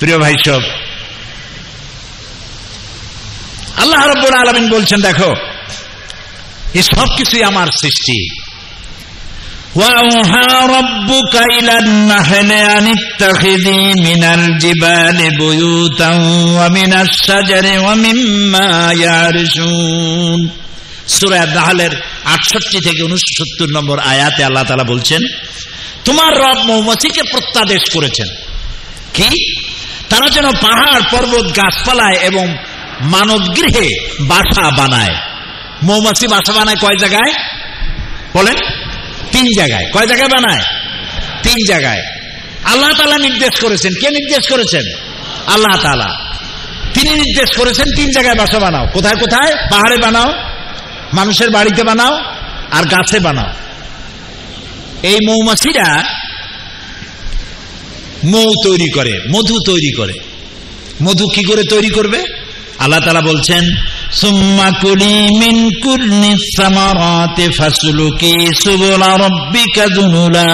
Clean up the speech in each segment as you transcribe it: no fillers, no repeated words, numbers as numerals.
প্রিয় ভাই সব, আল্লাহ রাব্বুল আলামিন বলছেন দেখো এই সব কিছুই আমার সৃষ্টি। وَأَوْحَى رَبُّكَ إِلَى النَّحْلِ أَنِ اتَّخِذِي مِنَ الْجِبَالِ بُيُوتًا وَمِنَ الشَّجَرِ وَمِمَّا يَعْرِشُونَ। সূরা আন-নাহলের 68 থেকে 69 নম্বর আয়াতে আল্লাহ তাআলা বলছেন তোমার রব মৌমাছিকে প্রত্যাদেশ করেছেন কি তারা যেন পাহাড় পর্বত গাছপালায় এবং মানব গৃহে বাসা বানায়। মৌমাছি বাসা বানায় কয় জায়গায় বলেন? 3 জায়গায়। কয় জায়গায় বানায়? 3 জায়গায়। আল্লাহ তাআলা নির্দেশ করেছেন। কে নির্দেশ করেছেন? আল্লাহ তাআলা। তিনি নির্দেশ করেছেন 3 জায়গায় বাসা বানাও। কোথায় কোথায়? পাহাড়ে বানাও, মানুষের বাড়িতে বানাও, আর গাছে বানাও। এই মৌমাছিরা মৌ তৈরি করে, মধু তৈরি করে। মধু কি করে তৈরি করবে? আল্লাহ তাআলা বলছেন সুম্মা কুলি মিন কুল্লি সামারাতি ফাসলুকি সুবুলা রাব্বিকা যুনুলা।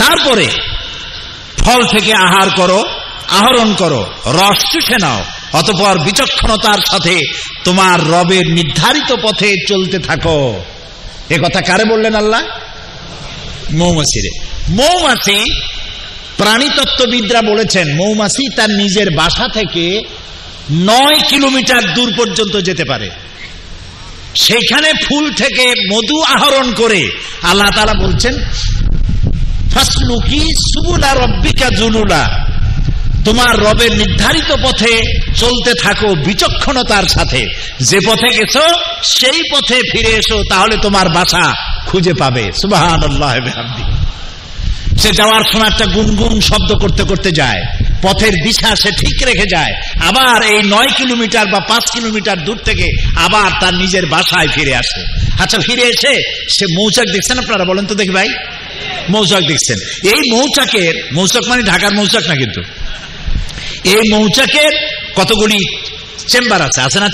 তারপরে ফল থেকে আহরণ করো, রস চুষে নাও, অতঃপর বিচক্ষণতার সাথে তোমার রবের নির্ধারিত পথে চলতে থাকো। এ কথা কারে বললেন আল্লাহ? মৌমাছিরে। মৌমাছি, প্রাণীতত্ত্ববিদরা বলেছেন মৌমাছি তার নিজের বাসা থেকে 9 কিলোমিটার দূর পর্যন্ত যেতে পারে। সেইখানে ফুল থেকে মধু আহরণ করে আল্লাহ তাআলা বলছেন ফাসলুকি সুবুলা রাব্বিকা যুনুলা, তোমার রবের নির্ধারিত পথে চলতে থাকো বিচক্ষণতার সাথে। যে পথে গেছো সেই পথে ফিরে এসো, তাহলে তোমার বাসা খুঁজে পাবে। সুবহানাল্লাহ ওয়া বিহামদিহি। সে যাওয়ার সময় একটা গুনগুন শব্দ করতে করতে যায়, পথের দিশা সে ঠিক রেখে যায়, আবার এই 9 কিলোমিটার বা 5 কিলোমিটার দূর থেকে আবার তার নিজের বাসায় ফিরে আসে। আচ্ছা, ফিরে এসে সে মৌচাক দেখছেন আপনারা? বলেন তো দেখি ভাই, মৌচাক দেখছেন? এই মৌচাকের, মৌচাক মানে ঢাকার মৌচাক না, কিন্তু এই মৌচাকের কতগুলি চেম্বার আছে না?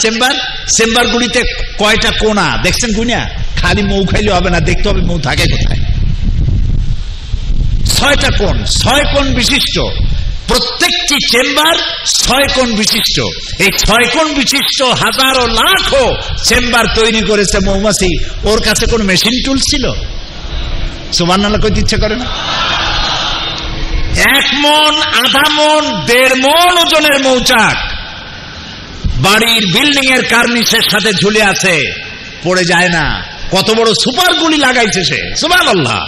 চেম্বারগুলিতে কয়টা কোণা দেখছেন গুনিয়া? খালি মৌ খাইলে হবে না, দেখতে হবে মৌ থাকে কোথায়। 6টা কোণ, 6 কোণ বিশিষ্ট। প্রত্যেকটি চেম্বার 6 কোণ বিশিষ্ট। এই 6 কোণ বিশিষ্ট হাজারো লাখো চেম্বার তৈরি করেছে মৌমাছি। ওর কাছে কোন মেশিন টুল ছিল? সুবহানাল্লাহ কইতে ইচ্ছা করে না? 1 মণ, আধা মণ, 1.5 মণ ওজনের মৌচাক বাড়ির বিল্ডিং এর কার্নিশের সাথে ঝুলে আছে, পড়ে যায় না। কত বড় সুপার গুলি লাগাইছে সে! সুবহানাল্লাহ।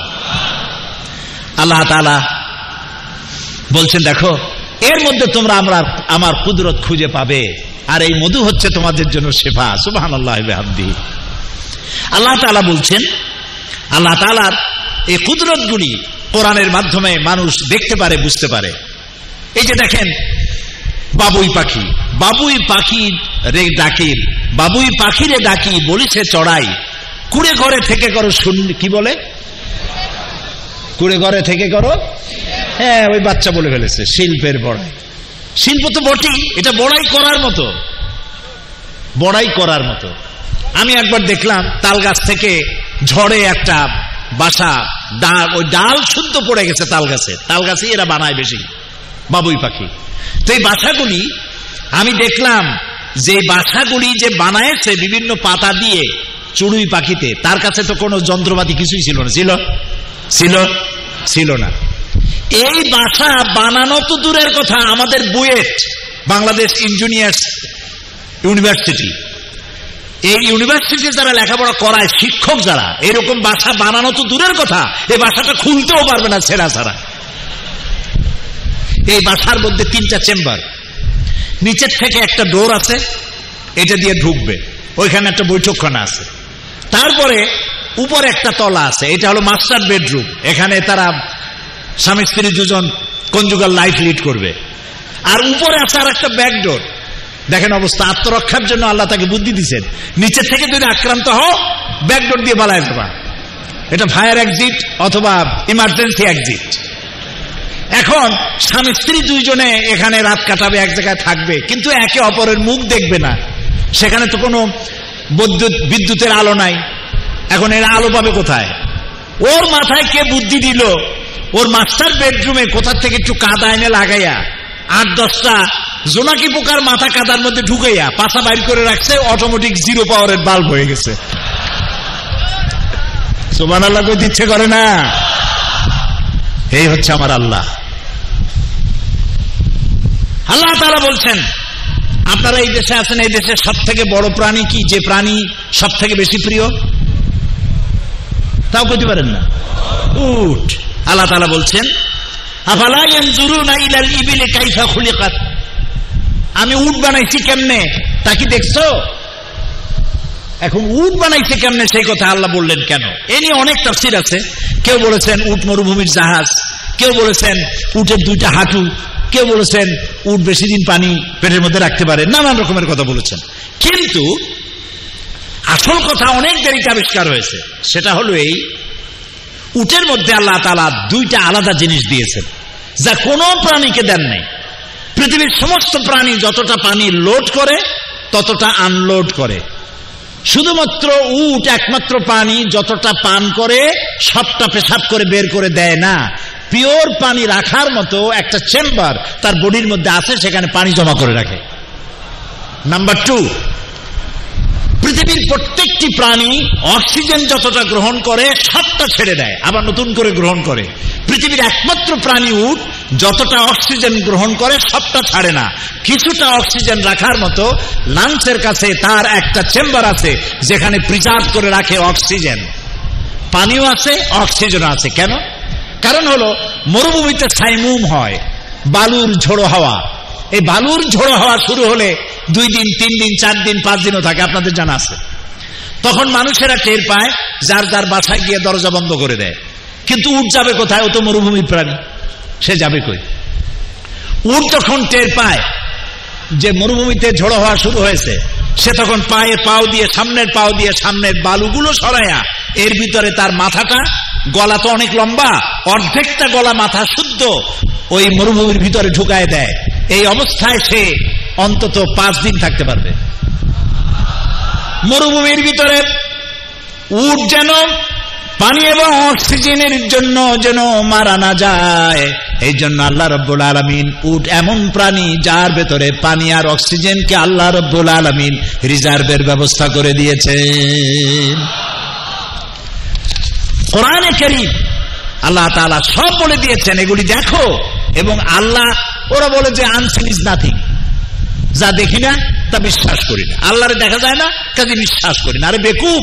আল্লাহ তাআলা বলছেন দেখো এর মধ্যে তোমরা আমার কুদরত খুঁজে পাবে, আর এই মধু হচ্ছে তোমাদের জন্য শিফা। সুবহানাল্লাহ ওয়া বিহামদিহি। আল্লাহ তাআলা বলছেন আল্লাহ তাআলার এই কুদরতগুলি কোরআনের মাধ্যমে মানুষ দেখতে পারে, বুঝতে পারে। এই যে দেখেন বাবুই পাখিরে ডাকি বলিছে চড়াই, কুড়ে ঘরে থেকে করো শুননি। কি বলে? কুড়ে ঘরে থেকে করো। হ্যাঁ, ওই বাচ্চা বলে ফেলেছে শিল্পের বড়াই। শিল্প তো বটেই, এটা বড়াই করার মতো। আমি একবার দেখলাম তাল গাছ থেকে ঝড়ে একটা বাসা, ওই ডাল শুদ্ধ পড়ে গেছে তাল গাছে এরা বানায় বেশি বাবুই পাখি। তো এই বাসাগুলি আমি দেখলাম যে বাসাগুলি যে বানায়েছে বিভিন্ন পাতা দিয়ে চড়ুই পাখিতে, তার কাছে তো কোনো যন্ত্রপাতি কিছুই ছিল না। ছিল না। এই বাসা বানানো তো দূরের কথা, আমাদের বুয়েট বাংলাদেশ ইঞ্জিনিয়ার্স ইউনিভার্সিটি, এই ইউনিভার্সিটি যারা লেখাপড়া করায়, শিক্ষক যারা, এরকম বাসা বানানো তো দূরের কথা, এই বাসাটা খুলতেও পারবে না ছেঁড়া ছাড়া। এই বাসার মধ্যে 3টা চেম্বার, নিচের থেকে একটা ডোর আছে, এটা দিয়ে ঢুকবে, ওইখানে একটা বৈঠকখানা আছে, তারপরে উপরে একটা তলা আছে, এটা হলো মাস্টার বেডরুম। এখানে তারা স্বামী স্ত্রী দুজন কনজুগাল লাইফ লিড করবে। আর উপরে আছে আর একটা ব্যাকডোর। দেখেন অবস্থা, আত্মরক্ষার জন্য আল্লাহ তাকে বুদ্ধি দিচ্ছেন। নিচের থেকে যদি আক্রান্ত হও, ব্যাকডোর দিয়ে পালায় যাবা। এটা ফায়ার এক্সিট অথবা ইমার্জেন্সি এক্সিট। এখন স্বামী স্ত্রী দুইজনে এখানে রাত কাটাবে, এক জায়গায় থাকবে, কিন্তু একে অপরের মুখ দেখবে না। সেখানে তো কোনো বিদ্যুতের আলো নাই। এখন এরা আলো পাবে কোথায়? ওর মাথায় কে বুদ্ধি দিল ওর মাস্টার বেডরুমে কোথা থেকে একটু কাদা এনে লাগাইয়া 8-10টা জোনাকি পোকার মাথা কাদার মধ্যে ঢুকাইয়া পাছা বাইর করে রাখছে, অটোমেটিক 0 পাওয়ারের বাল্ব হয়ে গেছে। সুবহানাল্লাহ কই দিচ্ছে করে না। এই হচ্ছে আমার আল্লাহ। আল্লাহ তাআলা বলছেন, আপনারা এই দেশে আছেন, এই দেশের সব থেকে বড় প্রাণী কি, যে প্রাণী সব থেকে বেশি প্রিয়? তাও বলতে পারেন না। উট। আল্লাহ তাআলা বলছেন, আফালা ইয়ানজুরুনা ইলাল ইবিলি কাইফা খুলিকাত, আমি উট বানাইছি কেমনে তা কি দেখছো? এখন উট বানাইছে কেমনে সেই কথা আল্লাহ বললেন কেন? এ নিয়ে অনেক তাফসীর আছে। কেউ বলেছেন উট মরুভূমির জাহাজ, কেউ বলেছেন উটের 2টা হাঁটু, কেউ বলেছেন উট বেশি দিন পানি পেটের মধ্যে রাখতে পারে, নানান রকমের কথা বলেছেন। কিন্তু আসল কথা অনেক দেরিতে আবিষ্কার হয়েছে। সেটা হলো এই, উটের মধ্যে আল্লাহ তাআলা 2টা আলাদা জিনিস দিয়েছেন যা কোনো প্রাণীকে দেন নাই। পৃথিবীর সমস্ত প্রাণী যতটা পানি লোড করে ততটা আনলোড করে, শুধুমাত্র উট একমাত্র পানি যতটা পান করে সবটা পেশাব করে বের করে দেয় না। পিওর পানি রাখার মতো একটা চেম্বার তার বডির মধ্যে আছে, সেখানে পানি জমা করে রাখে। নাম্বার 2, পৃথিবীর প্রত্যেকটি প্রাণী অক্সিজেন যতটা গ্রহণ করে সবটা ছেড়ে দেয়, আবার নতুন করে গ্রহণ করে। পৃথিবীর একমাত্র প্রাণী উট যতটা অক্সিজেন গ্রহণ করে সবটা ছাড়ে না, কিছুটা অক্সিজেন রাখার মতো লাংসের কাছে তার একটা চেম্বার আছে যেখানে প্রিজার্ভ করে রাখে অক্সিজেন। পানিও আছে, অক্সিজেন আছে। কেন? কারণ হলো মরুভূমিতে সাইমুম হয়, বালুর ঝোড়ো হাওয়া। এই বালুর ঝোড়ো হাওয়া শুরু হলে 2 দিন 3 দিন 4 দিন 5 দিনও থাকে, আপনাদের জানা আছে। তখন মানুষেরা টের পায়, যার যার বাসায় গিয়ে দরজা বন্ধ করে দেয়। কিন্তু উট যাবে কোথায়? ও তো মরুভূমির প্রাণী, সে যাবে কই? উট যখন টের পায় যে মরুভূমিতে ঝোড়ো হওয়া শুরু হয়েছে, সে তখন পায়ে পাও দিয়ে সামনের পাও দিয়ে সামনের বালুগুলো সরাইয়া এর ভিতরে তার মাথাটা, গলা তো অনেক লম্বা, অর্ধেকটা গলা মাথা শুদ্ধ ওই মরুভূমির ভিতরে ঢুকায় দেয়। এই অবস্থায় সে অন্তত 5 দিন থাকতে পারবে। মরুভূমির ভিতরে উট যেন পানি এবং অক্সিজেনের জন্য যেন মারা না যায়, এই জন্য আল্লাহ রাব্বুল আলামিন উট এমন প্রাণী যার ভেতরে পানি আর অক্সিজেনকে আল্লাহ রাব্বুল আলামিন রিজার্ভের ব্যবস্থা করে দিয়েছেন। কোরআনে কারীম আল্লাহ তাআলা সব বলে দিয়েছেন, এগুলি দেখো। এবং আল্লাহ, ওরা বলে যে আনসিন ইজ নাথিং, যা দেখি না তা বিশ্বাস করি না। আল্লাহরে দেখা যায় না কাজে বিশ্বাস করি না। আরে বেকুব,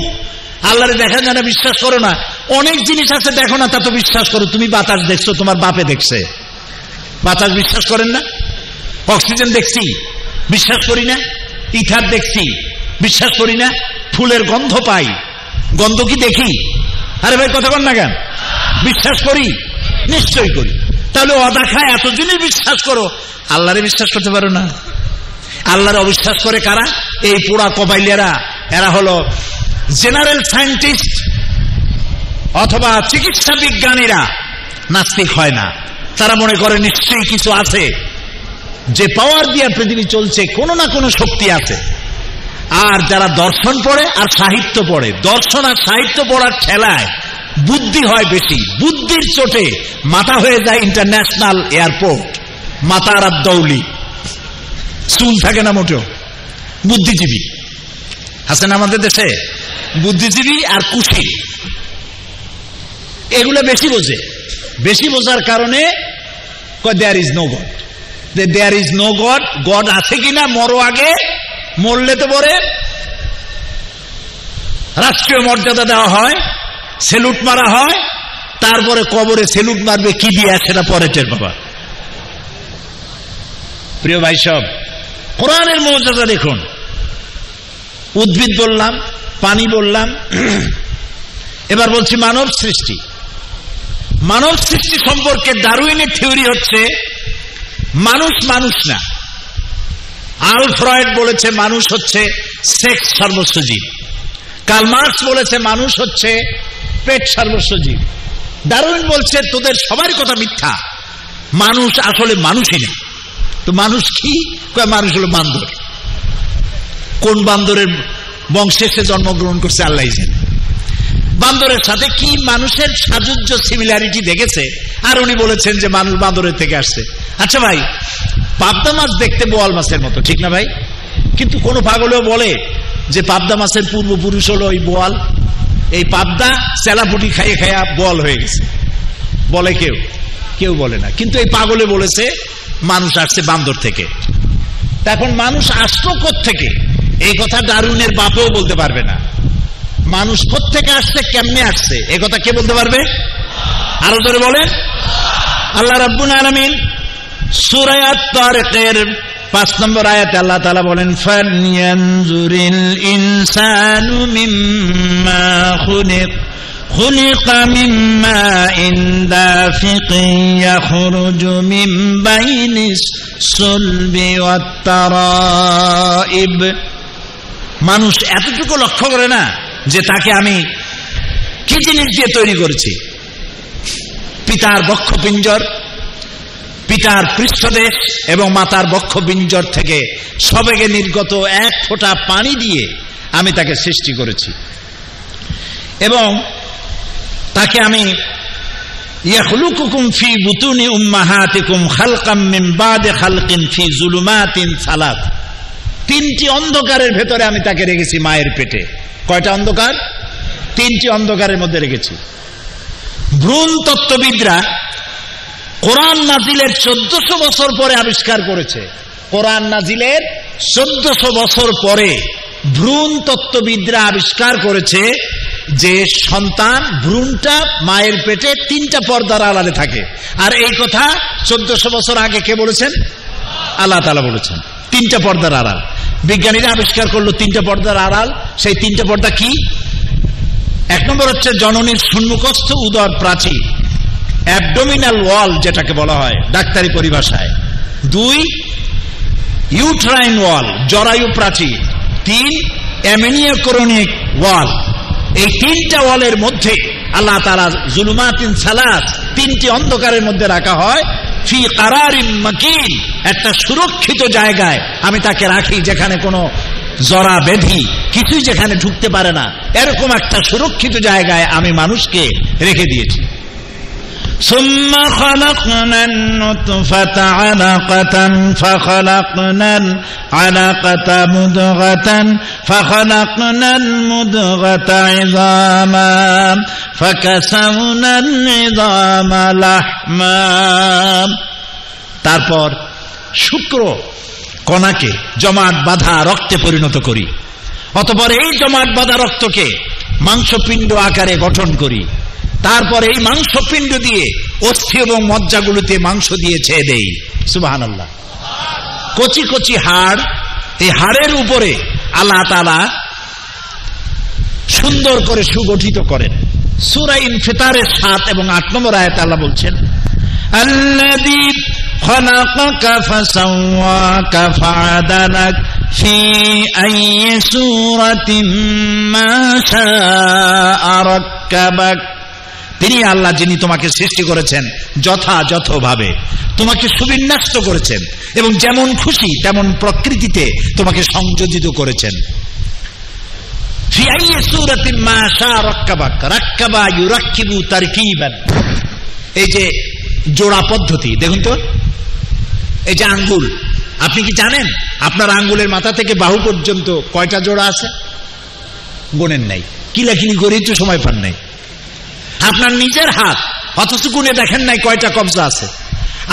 আল্লাহরে দেখা যায় না বিশ্বাস করো না। অনেক জিনিস আছে দেখো না তা তো বিশ্বাস করো। তুমি বাতাস দেখছো, তোমার বাপে দেখছে, বাতাস বিশ্বাস করেন না? অক্সিজেন দেখছি, বিশ্বাস করি না? ইথার দেখছি, বিশ্বাস করি না? ফুলের গন্ধ পাই, গন্ধ কি দেখি? আরে ভাই কথা বল না কেন? বিশ্বাস করি, নিশ্চয়ই করি। তাহলে অদেখায় এত জিনিস বিশ্বাস করো, আল্লাহরে বিশ্বাস করতে পারো না? আল্লাহরে অবিশ্বাস করে কারা? এই পোড়া কবাইলিয়ারা। এরা হলো জেনারেল সায়েন্টিস্ট অথবা চিকিৎসা বিজ্ঞানীরা। নাস্তিক হয় না, তারা মনে করে নিশ্চয়ই কিছু আছে, যে পাওয়ার দিয়ে পৃথিবী চলছে, কোনো না কোনো শক্তি আছে। আর যারা দর্শন পড়ে আর সাহিত্য পড়ে, দর্শন আর সাহিত্য পড়ার ঠেলায় বুদ্ধি হয় বেশি, বুদ্ধির চোটে মাথা হয়ে যায় ইন্টারন্যাশনাল এয়ারপোর্ট, মাতার আদ-দৌলি, চুল থাকে না মোটেও। বুদ্ধিজীবী আছেন আমাদের দেশে, বুদ্ধিজীবী আর কুশীল, এগুলো বেশি বোঝে। বেশি বোঝার কারণে there is no God, there is no God. God আছে কিনা মরো আগে, মরলে তো পরে রাষ্ট্রীয় মর্যাদা দেওয়া হয়, সেলুট মারা হয়, তারপরে কবরে সেলুট মারবে কি দিয়ে সেটা পরে টের পাবা। প্রিয় ভাই সব, কোরআনের মর্যাদা দেখুন। উদ্ভিদ বললাম, পানি বললাম, এবার বলছি মানব সৃষ্টি। মানব সৃষ্টি সম্পর্কে ডারউইনের থিওরি হচ্ছে মানুষ মানুষ না। আল ফ্রয়েড বলেছে মানুষ হচ্ছে সেক্স সর্বস্ব জীব। কার্ল মার্কস বলেছে মানুষ হচ্ছে পেট সর্বস্ব জীব। ডারউইন বলছে তোদের সবার কথা মিথ্যা, মানুষ আসলে মানুষই নেই। তো মানুষ কি? মানুষ হলো বান্দর। কোন বান্দরের বংশে সে জন্মগ্রহণ করছে আল্লাহই জানে। বান্দরের সাথে কি মানুষের সাজুজ্য সিমিলারিটি দেখেছে, আর উনি বলেছেন যে মানুষ বান্দরের থেকে আসছে। আচ্ছা ভাই, পাবদা মাছ দেখতে বোয়াল মাছের মতো, ঠিক না ভাই? কিন্তু কোন পাগলেও বলে যে পাবদা মাছের পূর্বপুরুষ হলো ওই বোয়াল, এই পাবদা চেলাপুটি খাইয়ে খাইয়া বোয়াল হয়ে গেছে, বলে কেউ? কেউ বলে না। কিন্তু এই পাগলে বলেছে মানুষ আসছে বান্দর থেকে। এখন মানুষ আসলো কোত্থেকে, এই কথা ডারউইনের বাপও বলতে পারবে না। মানুষ কোত্থেকে আসছে, কেমনে আসছে, এই কথা কে বলতে পারবে? আরো জোরে বলেন। আল্লাহ রাব্বুল আলামিন সূরা আত-তারিকের 5 নম্বর আয়াতে আল্লাহ তাআলা বলেন, ফালয়ানজুরিল ইনসানু মিম্মা খুলিকা মিম্মা দাফিকিন ইয়াখরুজু মিন বাইনিস সুলবি ওয়াত তারাইব। মানুষ এতটুকু লক্ষ্য করে না যে তাকে আমি কি জিনিস দিয়ে তৈরি করেছি। পিতার বক্ষপিঞ্জর, পিতার পৃষ্ঠদেশ এবং মাতার বক্ষপিঞ্জর থেকে সবেগে নির্গত এক ফোঁটা পানি দিয়ে আমি তাকে সৃষ্টি করেছি, এবং তাকে আমি ইয়াখলুকুকুম ফি বুতুনি উম্মাহাতিকুম খালকাম মিন বাদি খালকিন ফি যুলুমাতিন সালাত। 3টি অন্ধকারের ভেতরে আমি তাকে রেখেছি মায়ের পেটে। কয়টা অন্ধকার? 3টি অন্ধকারের মধ্যে রেখেছি। ভ্রূণ তত্ত্ববিদরা কোরআন নাজিলের 1400 বছর পরে আবিষ্কার করেছে। কোরআন নাজিলের 1400 বছর পরে ভ্রূণ তত্ত্ববিদরা আবিষ্কার করেছে যে সন্তান ভ্রূণটা মায়ের পেটে 3টা পর্দার আড়ালে থাকে। আর এই কথা 1400 বছর আগে কে বলেছেন? আল্লাহ তাআলা বলেছেন। 3টা পর্দার আড়াল। বিজ্ঞানীরা আবিষ্কার করলো 3টা পর্দার আড়াল। সেই 3টা পর্দা কি? 1 নম্বর হচ্ছে জননীর সম্মুখস্থ উদর প্রাচীর, অ্যাবডোমিনাল ওয়াল যেটাকে বলা হয় ডাক্তারি পরিভাষায়। 2 ইউট্রাইন ওয়াল, জরায়ু প্রাচীর। 3 অ্যামিনিওকোরনিক ওয়াল। এই 3টা ওয়ালের মধ্যে আল্লাহ তাআলা যুলুমাতিন সালাত, 3টি অন্ধকারের মধ্যে রাখা হয়। ফি কারারিন মাকিন, একটা সুরক্ষিত জায়গায় আমি তাকে রাখি, যেখানে কোনো জরা ব্যাধি কিছুই যেখানে ঢুকতে পারে না, এরকম একটা সুরক্ষিত জায়গায় আমি মানুষকে রেখে দিয়েছি। সুম্মা খালাকনান নুতফাতা আলাকাতান ফাখালাকনাল আলাকাতা মুদগাতান ফাখালাকনাল মুদগাতা ইযামা ফাকাসাওনাল ইযামা লাহমা। তারপর শুক্র কণাকে জমাট বাঁধা রক্তে পরিণত করি, অতঃপর এই জমাট বাঁধা রক্তকে মাংসপিণ্ড আকারে গঠন করি। তারপর এই মাংসপিণ্ড দিয়ে অস্থি এবং মজ্জাগুলোতে মাংস দিয়ে ছেয়ে দেই। সুবহানাল্লাহ। কচি কচি হাড়, এই হাড়ের উপরে আল্লাহ তাআলা সুন্দর করে সুগঠিত করেন। সূরা ইনফিতারের 7 এবং 8 নম্বর আয়াতে আল্লাহ বলছেন, আল্লাযী খালাকাকা ফাসাওয়াকা ফাআদালাক ফি আইয়ি সূরাতিন মা শাআ রাক্কাবাক। তিনি আল্লাহ যিনি তোমাকে সৃষ্টি করেছেন যথাযথভাবে, তোমাকে সুবিন্যস্ত করেছেন এবং যেমন খুশি তেমন প্রকৃতিতে তোমাকে সংযোজিত করেছেন। ফি আইয়ি সূরাতিন মা শাআ রাক্কাবাক। রাক্কাবা ইউরাক্কিবু তারকিবান, এই যে জোড়া পদ্ধতি। দেখুন তো, এই যে আঙ্গুল, আপনি কি জানেন আপনার আঙ্গুলের মাথা থেকে বাহু পর্যন্ত কয়টা জোড়া আছে? গোনেন নাই, কিলাকিলি করেই তো সময় পান নাই। আপনার নিজের হাত, অথচ গুনে দেখেন নাই কয়টা কবজা আছে।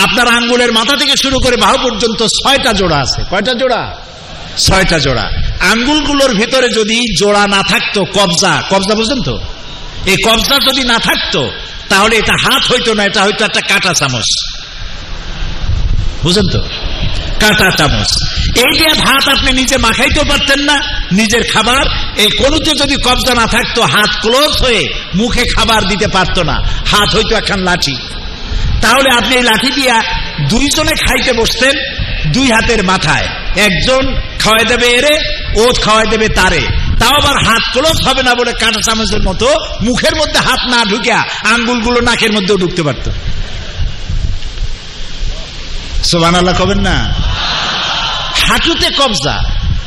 আপনার আঙ্গুলের মাথা থেকে শুরু করে বাহু পর্যন্ত 6টা জোড়া আছে। কয়টা জোড়া? 6টা জোড়া। আঙ্গুলগুলোর ভিতরে যদি জোড়া না থাকতো, কবজা বুঝলেন তো, এই কবজা যদি না থাকতো তাহলে এটা হাত হইতো না, এটা হয়তো একটা কাঁটা চামচ। বুঝলেন তো, কাঁটা চামচ। এই দিয়ে হাত আপনি নিজে মাখাইতেও পারতেন না নিজের খাবার। এই কোনোতে যদি কবজা না থাকতো, হাত ক্লোজ হয়ে মুখে খাবার দিতে পারতো না, হাত হইতো একখান লাঠি। তাহলে আপনি এই লাঠি দিয়া 2 জনে খাইতে বসতেন 2 হাতের মাথায়, একজন খাওয়াই দেবে এরে, ও খাওয়াই দেবে তারে। তাও আবার হাত ক্লোজ হবে না বলে কাঁটা চামচের মতো মুখের মধ্যে হাত না ঢুকিয়া আঙ্গুলগুলো নাকের মধ্যেও ঢুকতে পারত। সুবহানাল্লাহ কবেন না? হাঁটুতে কবজা,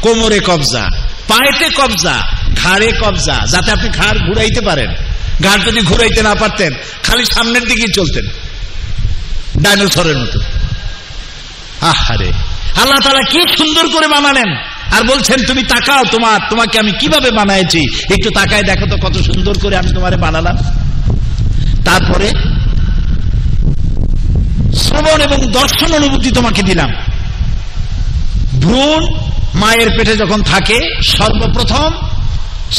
কোমরে কবজা, পায়েতে কবজা, ঘাড়ে কবজা, যাতে আপনি ঘাড় ঘুরাইতে পারেন। ঘাট যদি ঘুরাইতে না পারতেন, খালি সামনের দিকেই চলতেন ডাইনোসরের মতো। আহারে, আল্লাহ তাআলা কি সুন্দর করে বানালেন, আর বলছেন তুমি তাকাও, তোমাকে আমি কিভাবে বানাইছি, একটু তাকায় দেখো তো কত সুন্দর করে আমি তোমারে বানালাম। তারপরে শ্রবণ এবং দর্শন অনুভূতি তোমাকে দিলাম। ভ্রূণ মায়ের পেটে যখন থাকে, সর্বপ্রথম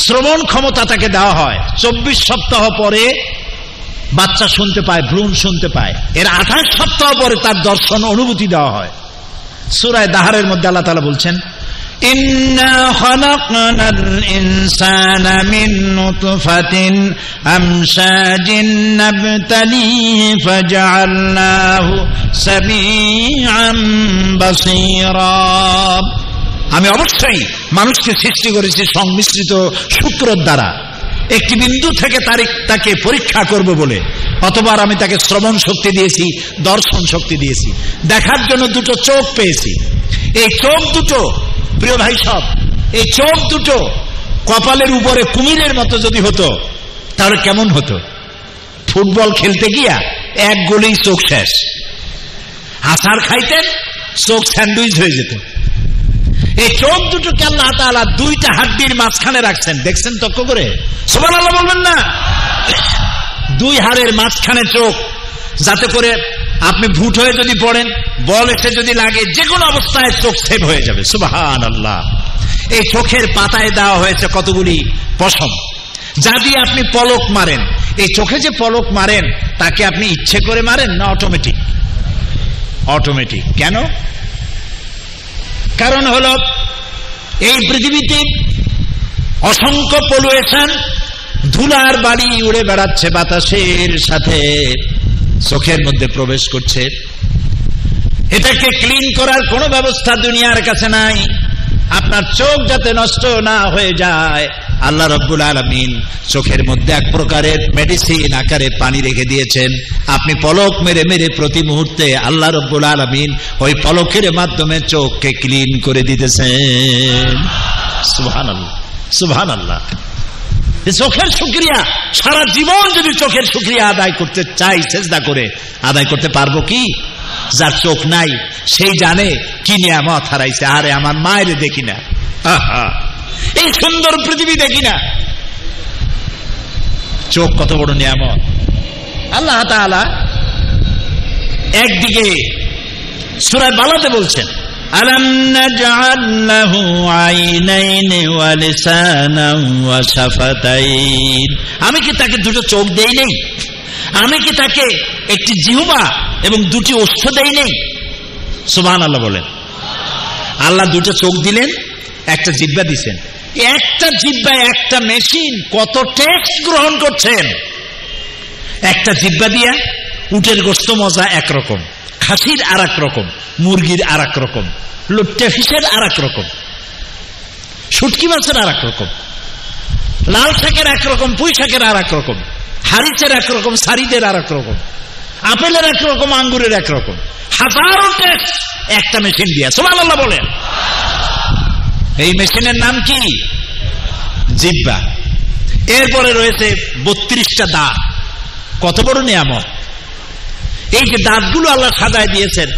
শ্রবণ ক্ষমতা তাকে দেওয়া হয়। 24 সপ্তাহ পরে বাচ্চা শুনতে পায়, ভ্রূণ শুনতে পায়। এর 28 সপ্তাহ পরে তার দর্শন অনুভূতি দেওয়া হয়। সূরা দাহরের মধ্যে আল্লাহ তাআলা বলছেন, ইন্না খালাকনাল ইনসানা মিন নুতফাতিন আমশাজিন নাবতালিহি ফাজআলনাহু সামিআন বাসীরা। আমি অবশ্যই মানুষকে সৃষ্টি করেছি সংমিশ্রিত শুক্রর দ্বারা, একটি বিন্দু থেকে তাকে পরীক্ষা করব বলে। অতবার আমি তাকে শ্রবণ শক্তি দিয়েছি, দর্শন শক্তি দিয়েছি, দেখার জন্য দুটো চোখ পেয়েছি। এই চোখ দুটো, প্রিয় ভাই সব, এই চোখ দুটো কপালের উপরে কুমিরের মতো যদি হতো তাহলে কেমন হতো? ফুটবল খেলতে গিয়া এক গোলেই চোখ শেষ। আছাড় খাইতেন, চোখ স্যান্ডউইচ হয়ে যেত। এই চোখ দুটোকে আল্লাহ তাআলা দুইটা হাড্ডির মাঝখানে রাখছেন, দেখছেন তক্ক করে? সুবহানাল্লাহ বলবেন না? দুই হাড়ের মাঝখানে চোখ, যাতে করে আপনি ভুট হয়ে যদি পড়েন, বল এসে যদি লাগে, যে কোনো অবস্থায় চোখ সেভ হয়ে যাবে। সুবহানাল্লাহ। এই চোখের পাতায় দেওয়া হয়েছে কতগুলি পশম, যা দিয়ে আপনি পলক মারেন। এই চোখে যে পলক মারেন, তাকে আপনি ইচ্ছে করে মারেন না অটোমেটিক? অটোমেটিক। কেন? কারণ হলো এই পৃথিবীতে অসংখ্য পলুয়েশন, ধুলার বাড়ি উড়ে বেড়াচ্ছে বাতাসের সাথে, চোখের মধ্যে প্রবেশ করছে। এটাকে ক্লিন করার কোনো ব্যবস্থা দুনিয়ার কাছে নাই। আপনার চোখ যাতে নষ্ট না হয়ে যায়, আল্লাহ রাব্বুল আলামিন চোখের মধ্যে এক প্রকারের মেডিসিন আকারে পানি রেখে দিয়েছেন। আপনি পলক মেরে মেরে প্রতি মুহূর্তে আল্লাহ রাব্বুল আলামিন ওই পলকের মাধ্যমে চোখকে ক্লিন করে দিতেছেন। সুবহানাল্লাহ, সুবহানাল্লাহ। চোখের শুকরিয়া, সারা জীবন যদি চোখের শুকরিয়া আদায় করতে চাই, সেজদা করে আদায় করতে পারবো কি? যার চোখ নাই সেই জানে কি নিয়ামত হারাইছে। আরে আমার মায়ের দেখি না, এই সুন্দর পৃথিবী দেখি না, চোখ কত বড় নিয়ামত। আল্লাহ তাআলা একদিকে সূরা বালাতে বলছেন, আলাম নাজআল লাহু আইনাইনি ওয়া লিসানান ওয়া শাফাতাইন। আমি কি তাকে দুটো চোখ দেই নাই? আমি কি তাকে একটি জিহ্বা এবং দুটি ওষ্ঠ দেই নাই? সুবহানাল্লাহ বলেন। আল্লাহ দুটো চোখ দিলেন, একটা জিহ্বা দিছেন। একটা জিহ্বায় একটা মেশিন কত টেস্ট গ্রহণ করছেন। একটা জিহ্বা দিয়া উটের গোশত মজা একরকম, খাসির আর এক রকম, মুরগির আর এক রকম, লুট্টে ফিশের আর এক রকম, শুটকি মাছের আর এক রকম, লাল শাকের একরকম, পুঁই শাকের আর এক রকম, হারিচের একরকম, সারিদের আর এক রকম, আপেলের একরকম, আঙ্গুরের একরকম, হাজারো টেস্ট একটা মেশিন দিয়া। সুবহানাল্লাহ বলেন। এই মেশিনের নাম কি? জিহ্বা। এরপরে রয়েছে 32টা দাঁত। কত বড় নিয়ামত! এই যে দাঁতগুলো আল্লাহ সাজায় দিয়েছেন,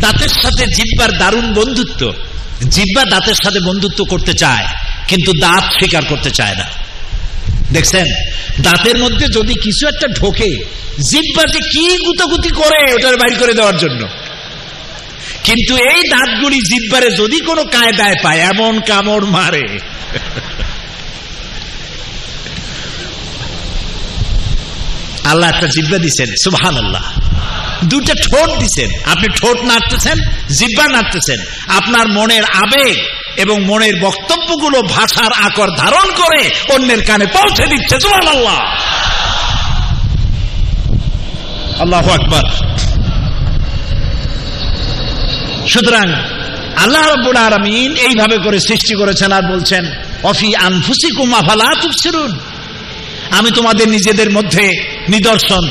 দাঁতের সাথে জিহ্বার দারুণ বন্ধুত্ব। জিহ্বা দাঁতের সাথে বন্ধুত্ব করতে চায়, কিন্তু দাঁত স্বীকার করতে চায় না। দেখছেন, দাঁতের মধ্যে যদি কিছু একটা ঢোকে, জিহ্বা যে কি গুতাগুতি করে ওটার বাইর করে দেওয়ার জন্য। কিন্তু এই দাঁতগুলি জিহ্বারে যদি কোনো কায়দায় পায়, এমন কামড় মারে। আল্লাহ একটা জিহ্বা দিচ্ছেন, সুবহানাল্লাহ। দুটা ঠোঁট দিচ্ছেন, আপনি ঠোঁট নাড়তেছেন, জিহ্বা নাড়তেছেন। আপনার মনের আবেগ এবং মনের বক্তব্যগুলো ভাষার আকর ধারণ করে অন্যের কানে পৌঁছে দিচ্ছে। সুবহানাল্লাহ, আল্লাহু আকবার। সুতরাং আল্লাহ রাব্বুল আলামিন এইভাবে করে সৃষ্টি করেছেন, আর বলছেন অফি আনফুসিকুম আফালা তুবসিরুন। আমি তোমাদের নিজেদের মধ্যে নিদর্শন,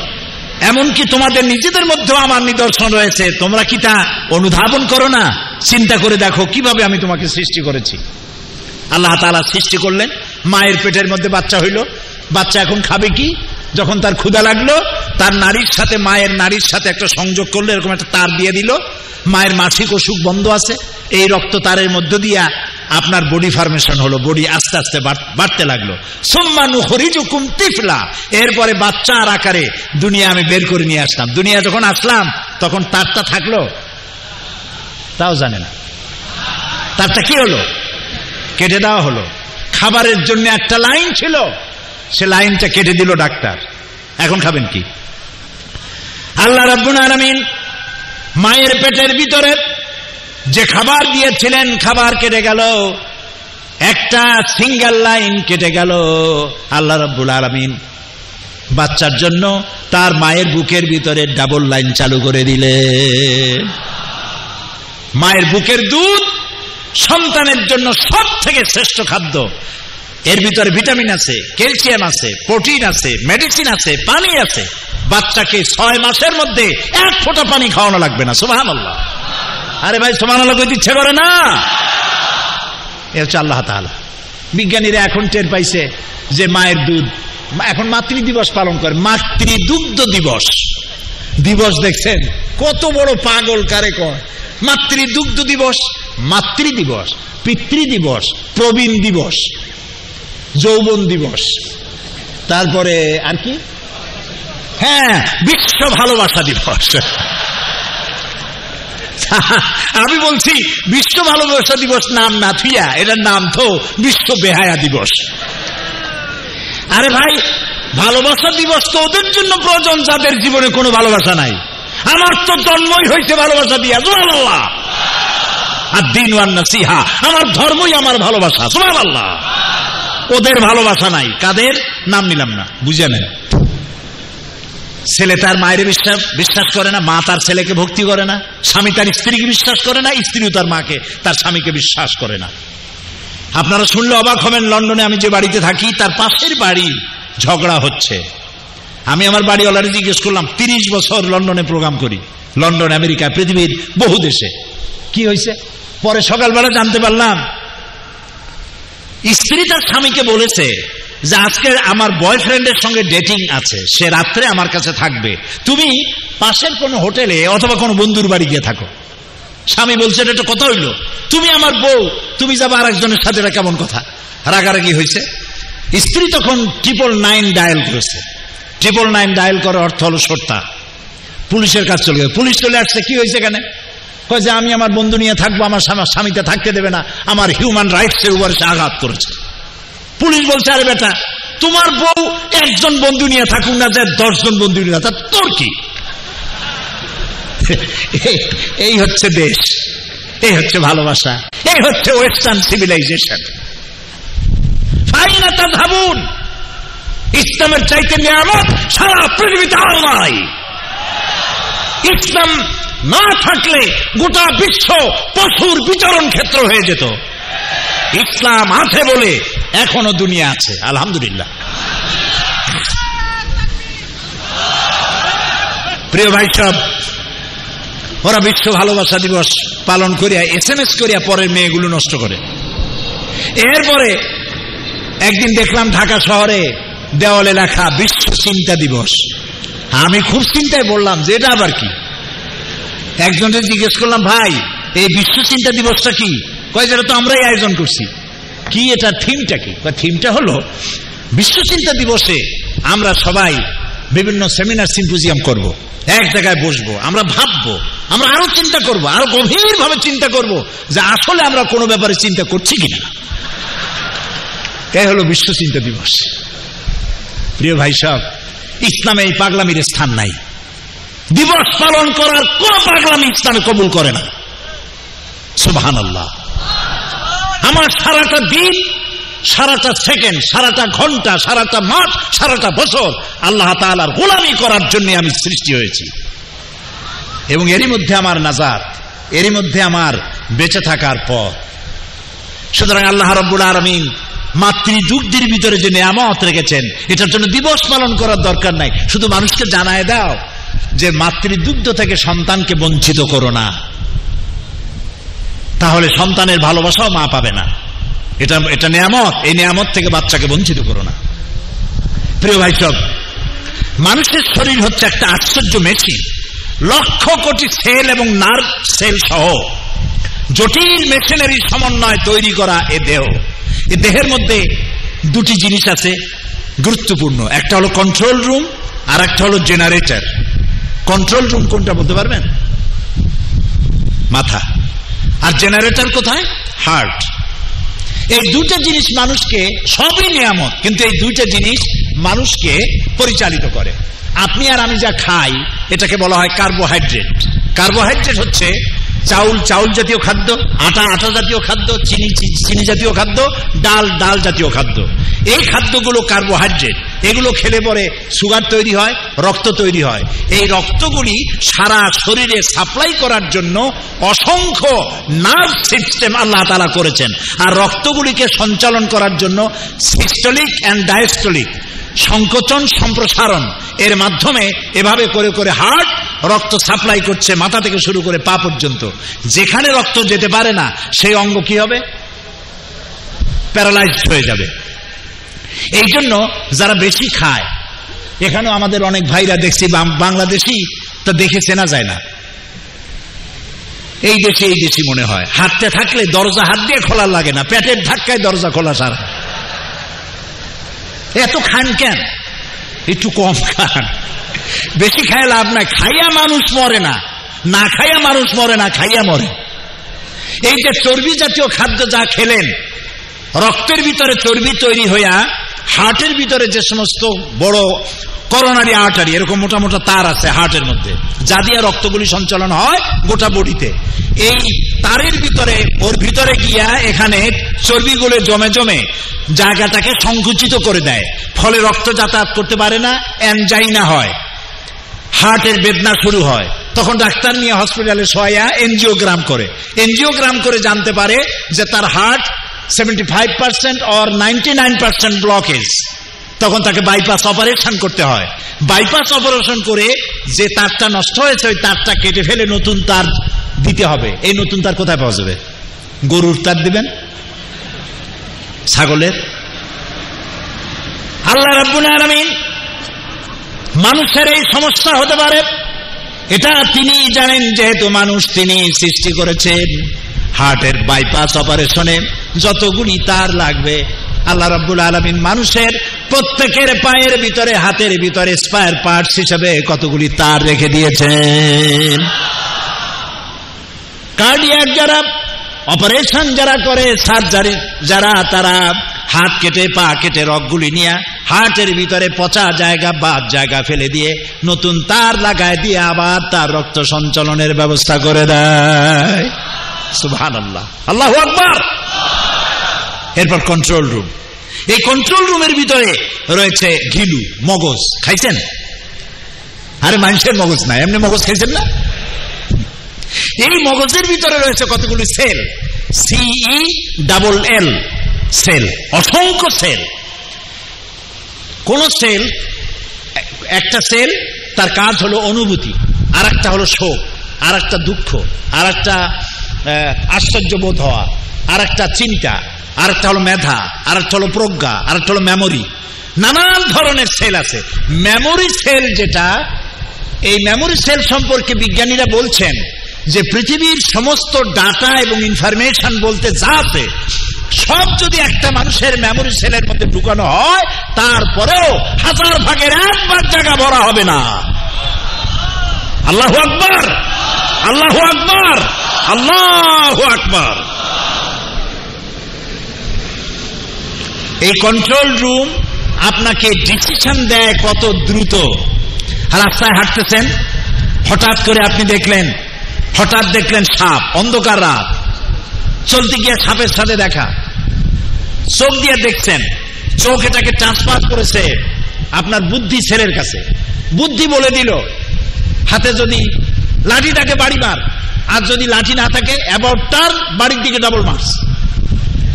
এমনকি তোমাদের নিজেদের মধ্যেও আমার নিদর্শন রয়েছে, তোমরা কি তা অনুধাবন করো না? চিন্তা করে দেখো কিভাবে আমি তোমাকে সৃষ্টি করেছি। আল্লাহ তাআলা সৃষ্টি করলেন মায়ের পেটের মধ্যে বাচ্চা হইল, বাচ্চা এখন খাবে কি? যখন তার ক্ষুধা লাগলো, তার নারীর সাথে, মায়ের নারীর সাথে একটা সংযোগ করলো, এরকম একটা তার দিয়ে দিল, মায়ের মাসিক অসুখ বন্ধ আছে, এই রক্ত তারের মধ্য দিয়া আপনার বডি ফরমেশন হলো, বডি আস্তে আস্তে বাড়তে লাগলো। সুম্মা নুখরিজুকুম তিফলা, এরপরে বাচ্চার আকারে দুনিয়া আমি বের করে নিয়ে আসলাম। দুনিয়া যখন আসলাম তখন তারটা থাকলো? তাও জানে না। তারটা কি হলো? কেটে দেওয়া হলো। খাবারের জন্য একটা লাইন ছিল, সে লাইনটা কেটে দিল ডাক্তার। এখন খাবেন কি? আল্লাহ রাব্বুল আলামিন মায়ের পেটের ভিতরে যে খাবার দিয়েছিলেন, খাবার কেটে গেল, একটা সিঙ্গেল লাইন কেটে গেল। আল্লাহ রাব্বুল আলামিন বাচ্চার জন্য তার মায়ের বুকের ভিতরে ডাবল লাইন চালু করে দিলেন। মায়ের বুকের দুধ সন্তানের জন্য সব থেকে শ্রেষ্ঠ খাদ্য। এর ভিতরে ভিটামিন আছে, ক্যালসিয়াম আছে, প্রোটিন আছে, মেডিসিন আছে, পানি আছে। বাচ্চাকে 6 মাসের মধ্যে 1 ফোঁটা পানি খাওয়ানো লাগবে না। সুবহানাল্লাহ। আরে ভাই সুবহানাল্লাহ কইতে ইচ্ছে করে না? এ হচ্ছে আল্লাহ তাআলা। বিজ্ঞানীরা এখন টের পাইছে যে মায়ের দুধ, এখন মাতৃ দিবস পালন করে, মাতৃদুগ্ধ দিবস। দিবস দেখছেন কত বড় পাগল, কারে কয় মাতৃদুগ্ধ দিবস, মাতৃ দিবস, পিতৃ দিবস, প্রবীণ দিবস, যৌবন দিবস, তারপরে আর কি, হ্যাঁ বিশ্ব ভালোবাসা দিবস। আমি বলছি বিশ্ব ভালোবাসা দিবস নাম না থুইয়া এটার নাম তো বিশ্ব বেহায়া দিবস। আরে ভাই, ভালোবাসা দিবস তো ওদের জন্য প্রয়োজন যাদের জীবনে কোনো ভালোবাসা নাই। আমার তো জন্মই হয়েছে ভালোবাসা দিয়া। সুবহানাল্লাহ। আদ-দীন ওয়ান নাসিহা, আমার ধর্মই আমার ভালোবাসা। সুবহানাল্লাহ। ওদের ভালোবাসা নাই। কাদের? নাম নিলাম না, বুঝে নেন। ছেলে তার মায়ের বিশ্বাস করে না, মা তার ছেলেকে ভক্তি করে না, স্বামী তার স্ত্রীকে বিশ্বাস করে না, স্ত্রীও তার মাকে, তার স্বামীকে বিশ্বাস করে না। আপনারা শুনলে অবাক হবেন, লন্ডনে আমি যে বাড়িতে থাকি তার পাশের বাড়ি ঝগড়া হচ্ছে। আমি আমার বাড়িওয়ালারে জিজ্ঞেস করলাম, 30 বছর লন্ডনে প্রোগ্রাম করি, লন্ডন, আমেরিকা, পৃথিবীর বহু দেশে, কি হয়েছে? পরে সকালবেলা জানতে পারলাম স্ত্রী তার স্বামীকে বলেছে যে আজকে আমার বয়ফ্রেন্ডের সঙ্গে ডেটিং আছে, সে রাত্রে আমার কাছে থাকবে, তুমি পাশের কোনো হোটেলে অথবা কোনো বন্ধুর বাড়ি গিয়ে থাকো। স্বামী বলছে এটা একটা কথা হইল, তুমি আমার বউ, তুমি যাবে আর একজনের সাথে, এটা কেমন কথা? রাগারাগি হয়েছে। স্ত্রী তখন 999 ডায়াল করেছে। 999 ডায়াল করার অর্থ হলো সর্তা। পুলিশের কাছে চলে গেছে। পুলিশ চলে আসছে। কি হয়েছে এখানে? কয় যে আমি আমার বন্ধু নিয়ে থাকবো, আমার স্বামীতে থাকতে দেবে না, আমার হিউম্যান রাইটস এর উপরে সে আঘাত করেছে। পুলিশ বলছে, আরে বেটা, তোমার বউ একজন বন্ধু নিয়ে থাকুক না, যে 10 জন বন্ধু নিয়ে, তা তোর কি? এই হচ্ছে দেশ, এই হচ্ছে ভালোবাসা, এই হচ্ছে ওয়েস্টার্ন সিভিলাইজেশন। ফাইনা তাযহাবুন, ইসলামের চাইতে নিয়ামত সারা পৃথিবীতে আর নাই। ইসলাম না থাকলে গোটা বিশ্ব পশুর বিচরণ ক্ষেত্র হয়ে যেত। ইসলাম আছে বলে এখনো দুনিয়া আছে, আলহামদুলিল্লাহ। প্রিয় ভাই সব, ওরা বিশ্ব ভালোবাসা দিবস পালন করিয়া SMS করিয়া পরের মেয়েগুলো নষ্ট করে। এরপরে একদিন দেখলাম ঢাকা শহরে দেওয়ালে লেখা বিশ্ব চিন্তা দিবস। আমি খুব চিন্তায় বললাম যে এটা আবার কি। একজনকে জিজ্ঞেস করলাম, ভাই এই বিশ্ব চিন্তা দিবসটা কি? কয় যেটা তো আমরাই আয়োজন করছি। কি এটা, থিমটা কি? থিমটা হলো বিশ্ব চিন্তা দিবসে আমরা সবাই বিভিন্ন সেমিনার সিম্পোজিয়াম করব, এক জায়গায় বসবো, আমরা ভাববো, আমরা আরো চিন্তা করব, আরো গভীরভাবে চিন্তা করব যে আসলে আমরা কোনো ব্যাপারে চিন্তা করছি কিনা। এই হলো বিশ্ব চিন্তা দিবস। প্রিয় ভাই সব, ইসলামে এই পাগলামির স্থান নাই। দিবস পালন করার কোন পাগলামি ইসলামে কবুল করে না। সুবহানাল্লাহ। আমার সারাটা দিন, সারাটা সেকেন্ড, সারাটা ঘন্টা, সারাটা মাস, সারাটা বছর আল্লাহ তাআলার গোলামি করার জন্য আমি সৃষ্টি হয়েছি, এবং এরই মধ্যে আমার নাজাত, এরই মধ্যে আমার বেঁচে থাকার পথ। সুতরাং আল্লাহ রাব্বুল আলামিন মাতৃদুগ্ধের ভিতরে যে নিয়ামত রেখেছেন, এটার জন্য দিবস পালন করার দরকার নাই। শুধু মানুষকে জানায় দাও যে মাতৃদুগ্ধ থেকে সন্তানকে বঞ্চিত করো না, তাহলে সন্তানের ভালোবাসাও মা পাবে না। এটা নিয়ামত। এই নিয়ামত থেকে বাচ্চাকে বঞ্চিত করো না। প্রিয় ভাই সব, মানুষের শরীর হচ্ছে একটা আশ্চর্য মেশিন। লক্ষ কোটি সেল এবং নার্ভ সেল সহ জটিল মেশিনারি সমন্বয় তৈরি করা এ দেহ। এ দেহের মধ্যে দুটি জিনিস আছে গুরুত্বপূর্ণ, একটা হলো কন্ট্রোল রুম আর একটা হলো জেনারেটর। কন্ট্রোল রুম কোনটা বলতে পারবেন? মাথা। আর জেনারেটর কোথায়? হার্ট। এই দুইটা জিনিস মানুষকে, সবই নিয়ামত, কিন্তু এই দুইটা জিনিস মানুষকে পরিচালিত করে। আপনি আর আমি যা খাই এটাকে বলা হয় কার্বোহাইড্রেট। কার্বোহাইড্রেট হচ্ছে চাউল জাতীয় খাদ্য, আটা জাতীয় খাদ্য, চিনি জাতীয় খাদ্য, ডাল জাতীয় খাদ্য। এই খাদ্যগুলো কার্বোহাইড্রেট। এগুলো খেলে পরে সুগার তৈরি হয়, রক্ত তৈরি হয়। এই রক্তগুলি সারা শরীরে সাপ্লাই করার জন্য অসংখ্য নার্ভ সিস্টেম আল্লাহ তাআলা করেছেন। আর রক্তগুলিকে সঞ্চালন করার জন্য সিস্টোলিক অ্যান্ড ডায়াস্টোলিক, সংকোচন সম্প্রসারণ এর মাধ্যমে এভাবে করে করে হার্ট রক্ত সাপ্লাই করছে মাথা থেকে শুরু করে পা পর্যন্ত। যেখানে রক্ত যেতে পারে না সেই অঙ্গ কি হবে? প্যারালাইজড হয়ে যাবে। এই জন্য যারা বেশি খায়, এখানেও আমাদের অনেক ভাইরা দেখছি বাংলাদেশি, তা দেখে চেনা যায় না। এই দেশি মনে হয়। হাঁটতে থাকলে দরজা হাত দিয়ে খোলা লাগে না, পেটের ধাক্কায় দরজা খোলা সারা। এত খান কেন? একটু কম খান। বেশি খায় লাভ নাই। খাইয়া মানুষ মরে না, না খাইয়া মানুষ মরে না, খাইয়া মরে। এই যে চর্বি জাতীয় খাদ্য যা খেলেন, রক্তের ভিতরে চর্বি তৈরি হইয়া হার্টের ভিতরে যে সমস্ত বড় করোনারি আর্টারি, এরকম মোটা মোটা তার আছে হার্টের মধ্যে, যা দিয়ে রক্তগুলি সঞ্চালন হয় গোটা বডিতে। এই তারের ভিতরে, ওর ভিতরে গিয়া এখানে চর্বিগুলো জমে জমে জায়গাটাকে সংকুচিত করে দেয়, ফলে রক্ত যাতায়াত করতে পারে না, অ্যানজাইনা হয়, হার্টের বেদনা শুরু হয়। তখন ডাক্তার নিয়ে হসপিটালে শোয়া এনজিওগ্রাম করে। এনজিওগ্রাম করে জানতে পারে যে তার হার্ট 75% or 99% ব্লকেজ। তখন তাকে বাইপাস অপারেশন করতে হয়। বাইপাস অপারেশন করে যে তারটা নষ্ট হয়েছে ওই তারটা কেটে ফেলে নতুন তার দিতে হবে। এই নতুন তার কোথায় পাওয়া যাবে? গরুর তার দিবেন? ছাগলের? আল্লাহ রাব্বুল আলামিন মানুষের এই সমস্যা হতে পারে এটা তিনি জানেন, যেহেতু মানুষ তিনি সৃষ্টি করেছেন। হার্টের বাইপাস অপারেশনে যতগুলি তার লাগবে আল্লাহ রাব্বুল আলামিন মানুষের প্রত্যেকের পায়ের ভিতরে, হাতের ভিতরে স্পায়ার পার্টস হিসেবে কতগুলি তার রেখে দিয়েছেন। কার্ডিয়াক যারা অপারেশন যারা করে, সার্জারি যারা, তারা হাত কেটে পা কেটে রগগুলি নিয়ে হার্টের ভিতরে পচা জায়গা বাদ জায়গা ফেলে দিয়ে নতুন তার লাগায় দিয়ে আবার তার রক্ত সঞ্চালনের ব্যবস্থা করে দেয়। সুবহানাল্লাহ, আল্লাহু আকবার। এরপর কন্ট্রোল রুম। এই কন্ট্রোল রুমের ভিতরে রয়েছে ঘিলু, মগজ। খাইছেন? আরে মানুষের মগজ না, এমনি মগজ খাইছেন না? এই মগজের ভিতরে রয়েছে কতগুলি সেল, CELL সেল, অসংখ্য সেল। কোন সেল, একটা সেল তার কাজ হলো অনুভূতি, আর একটা হলো শোক, আর একটা দুঃখ, আর একটা আশ্চর্য বোধ হওয়া, আর একটা চিন্তা, আর একটা হলো মেধা, আর একটা হলো প্রজ্ঞা, আর একটা হলো মেমোরি। নানান ধরনের সেল আছে। মেমোরি সেল যেটা, এই মেমোরি সেল সম্পর্কে বিজ্ঞানীরা বলছেন যে পৃথিবীর সমস্ত ডাটা এবং ইনফরমেশন বলতে যা আছে সব যদি একটা মানুষের মেমোরি সেলের মধ্যে ঢুকানো হয়, তারপরেও 1000 ভাগের 1 ভাগ জায়গা ভরা হবে না। আল্লাহু আকবার, আল্লাহু আকবার, আল্লাহু আকবার। এই কন্ট্রোল রুম আপনাকে ডিসিশন দেয় কত দ্রুত। রাস্তায় হাঁটতেছেন, হঠাৎ করে আপনি দেখলেন সাপ, অন্ধকার রাত, চলতে গিয়ে সাপের সাথে দেখা, চোখ দিয়ে দেখছেন, চোখ এটাকে ট্রান্সফার করেছে আপনার বুদ্ধি ছেলের কাছে। বুদ্ধি বলে দিল হাতে যদি লাঠিটাকে বাড়ি মার, আর যদি লাঠি না থাকে অ্যাবাউট টার্ন, বাড়ির দিকে ডাবল মার্স।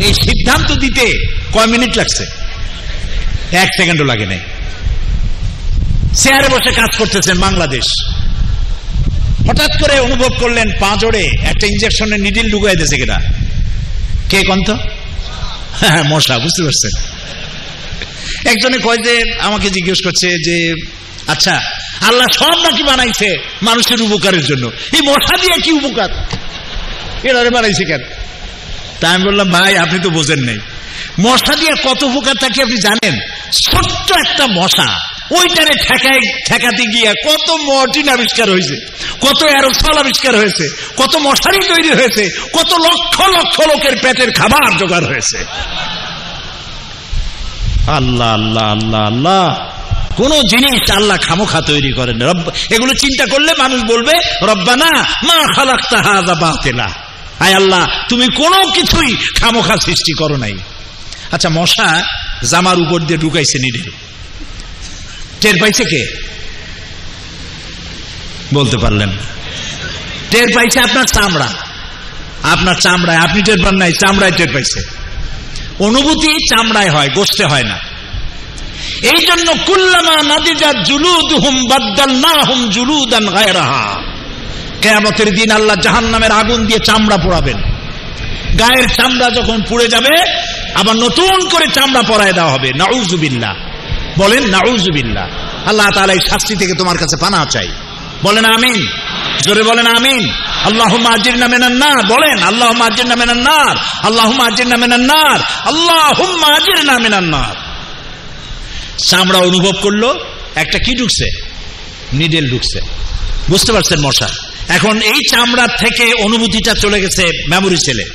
এই সিদ্ধান্ত দিতে কয় মিনিট লাগছে? 1 সেকেন্ডও লাগে নাই। চেয়ারে বসে কাজ করতেছেন বাংলাদেশ, হঠাৎ করে অনুভব করলেন পাঁজরে একটা ইঞ্জেকশনের নিডিল ঢুকাই দিয়েছে। কেটা কে কন্ত? হ্যাঁ মশা, বুঝতে পারছেন? একজনে কয় যে, আমাকে জিজ্ঞেস করছে যে আচ্ছা আল্লাহ সব নাকি বানাইছে মানুষের উপকারের জন্য, এই মশা দিয়ে কি উপকার, এরারে বানাইছে কেন? তা আমি বললাম ভাই আপনি তো বোঝেন নাই, মশা দিয়ে কত উপকার থাকে আপনি জানেন? ছোট্ট একটা মশা, ওইটারে ঠেকাতে গিয়ে কত মর্টিন আবিষ্কার হয়েছে, কত অ্যারোসল আবিষ্কার হয়েছে, কত মশারি তৈরি হয়েছে, কত লক্ষ লক্ষ লোকের পেটের খাবার জোগাড় হয়েছে। আল্লাহ আল্লাহ আল্লাহ আল্লাহ, কোন জিনিস আল্লাহ খামোখা তৈরি করেন। এগুলো চিন্তা করলে মানুষ বলবে রব্বানা মা খালাকতা হাযা বাতিলা, আয় আল্লাহ তুমি কোনো কিছুই খামোখা সৃষ্টি করো নাই। আচ্ছা মশা জামার উপর দিয়ে ঢুকাইছে নিডেল, টের পাইছে কে? বলতে পারলেন? টের পাইছে আপনার চামড়া, আপনার চামড়ায়, আপনি টের পান নাই, চামড়ায় টের পাইছে। অনুভূতি চামড়ায় হয়, গোশতে হয় না। এই জন্য কুল্লামা নাদিজাত জুলুদুহুম বাদদালনাহুম জুলুদান গায়রাহা, কিয়ামতের দিন আল্লাহ জাহান্নামের আগুন দিয়ে চামড়া পোড়াবেন। গায়ের চামড়া যখন পুড়ে যাবে আবার নতুন করে চামড়া পরায় দেওয়া হবে। নাউযুবিল্লাহ, বলেন নাউযুবিল্লাহ। আল্লাহ তাআলা এই শাস্তি থেকে তোমার কাছে পানাহ চাই, বলেন আমিন, জোরে বলেন আমিন। আল্লাহুম্মা আজিরনা মিনান নার, বলেন আল্লাহুম্মা আজিরনা মিনান নার, আল্লাহুম্মা আজিরনা মিনান নার, আল্লাহুম্মা আজিরনা মিনান নার। চামড়া অনুভব করলো একটা কি ঢুকছে, নিডেল ঢুকছে, বুঝতে পারছেন মশা। এখন এই চামড়ার থেকে অনুভূতিটা চলে গেছে মেমোরি সেলে,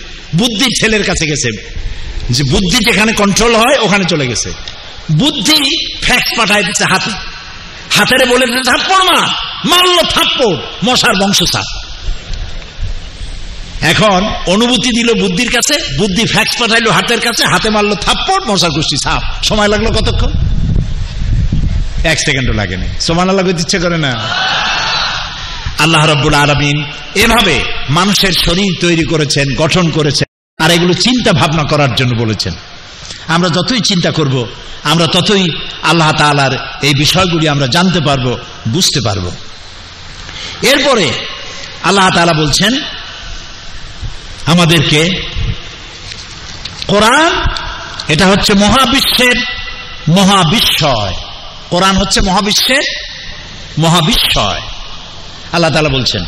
বুদ্ধি ছেলের কাছে গেছে, যে বুদ্ধি যেখানে কন্ট্রোল হয় ওখানে চলে গেছে। বুদ্ধি ফ্যাক্স পাঠায় দিচ্ছে হাতে, হাতের বলে দিচ্ছে থাপ্পড় মার, মারলো থাপ্পড়, মশার বংশ সাপ। এখন অনুভূতি দিল বুদ্ধির কাছে, বুদ্ধি ফ্যাক্স পাঠাইলো হাতের কাছে, হাতে মারলো থাপ্পড়, মশার গোষ্ঠী সাপ। সময় লাগলো কতক্ষণ? 1 সেকেন্ডও লাগেনি। সুবহানাল্লাহ কইতে ইচ্ছে করে না? আল্লাহ রাব্বুল আলামিন এভাবে মানুষের শরীর তৈরি করেছেন, গঠন করেছেন, আর এগুলো চিন্তা ভাবনা করার জন্য বলেছেন। আমরা যতই চিন্তা করব আমরা ততই আল্লাহ তাআলার এই বিষয়গুলি আমরা জানতে পারবো, বুঝতে পারবো। এরপরে আল্লাহ তাআলা বলছেন আমাদেরকে, কোরআন এটা হচ্ছে মহাবিশ্বের মহাবিস্ময়, কোরআন হচ্ছে মহাবিশ্বের মহাবিস্ময়। আল্লাহ তাআলা বলছেন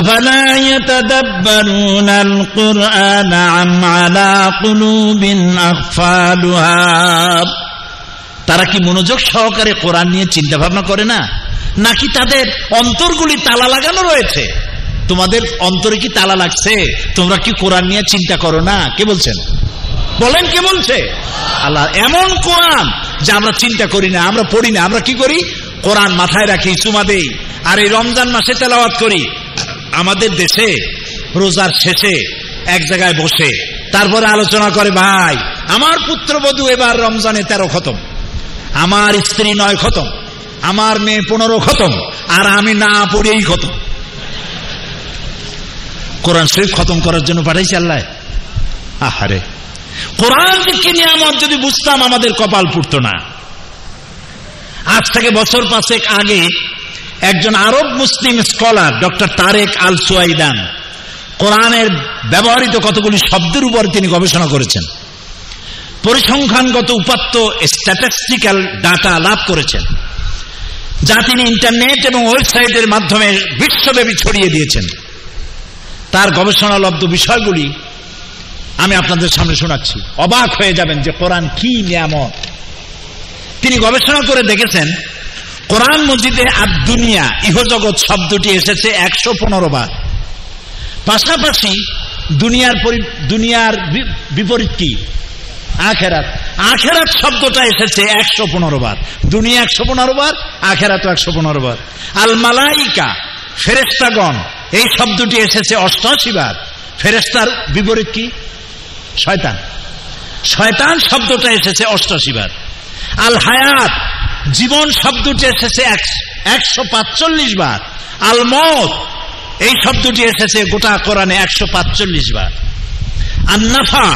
আফালা ইয়াতাদাব্বারুনাল কুরআনা আম আলা কুলুবিন আকফালুহা, তারা কি মনোযোগ সহকারে কোরআন নিয়ে চিন্তা ভাবনা করে না, নাকি তাদের অন্তরগুলি তালা লাগানো রয়েছে? তোমাদের অন্তরে কি তালা লাগছে? তোমরা কি কোরআন নিয়ে চিন্তা করো না? কে বলছেন? বলেন কে বলছে? আল্লাহ। এমন কোরআন যে আমরা চিন্তা করি না, আমরা পড়ি না, আমরা কি করি? কোরআন মাথায় রাখি, চুমা দেই, আর এই রমজান মাসে তেলাওয়াত করি। আমাদের দেশে রোজার শেষে এক জায়গায় বসে তারপরে আলোচনা করে, ভাই আমার পুত্রবধূ এবার রমজানে 13 খতম, আমার স্ত্রী 9 খতম, আমার মেয়ে 15 খতম, আর আমি না পড়েই খতম। কোরআন শরীফ খতম করার জন্য পাঠাইছে আল্লাহ। আহারে, কোরআন কি নিয়ামত যদি বুঝতাম আমাদের কপাল পুড়তো না। আজ থেকে বছর 5 আগে একজন আরব মুসলিম স্কলার ডক্টর তারেক আল সুয়াইদান কোরআনের ব্যবহৃত কতগুলি শব্দের উপর তিনি গবেষণা করেছেন, পরিসংখ্যানগত উপাত্ত স্ট্যাটিস্টিক্যাল ডাটা লাভ করেছেন, যা তিনি ইন্টারনেট এবং ওয়েবসাইটের মাধ্যমে বিশ্বব্যাপী ছড়িয়ে দিয়েছেন। তার গবেষণালব্ধ বিষয়গুলি আমি আপনাদের সামনে শোনাচ্ছি, অবাক হয়ে যাবেন যে কোরআন কি নিয়ামত। তিনি গবেষণা করে দেখেছেন কোরআন মজিদে আদ-দুনিয়া, ইহজগৎ শব্দটি এসেছে 115 বার। পাশাপাশি দুনিয়ার বিপরীত কি? আখেরাত। আখেরাত শব্দটা এসেছে 115 বার। দুনিয়া 115 বার, আখেরাত 115 বার। আল মালাইকা, ফেরেশতাগণ, এই শব্দটি এসেছে 88 বার। ফেরেশতার বিপরীত কি? শয়তান। শয়তান শব্দটা এসেছে 88 বার। আল হায়াত, জীবন শব্দটি এসেছে 145 বার। আল মওত, এই শব্দটি এসেছে গোটা কোরআনে 145 বার। আন নাফা,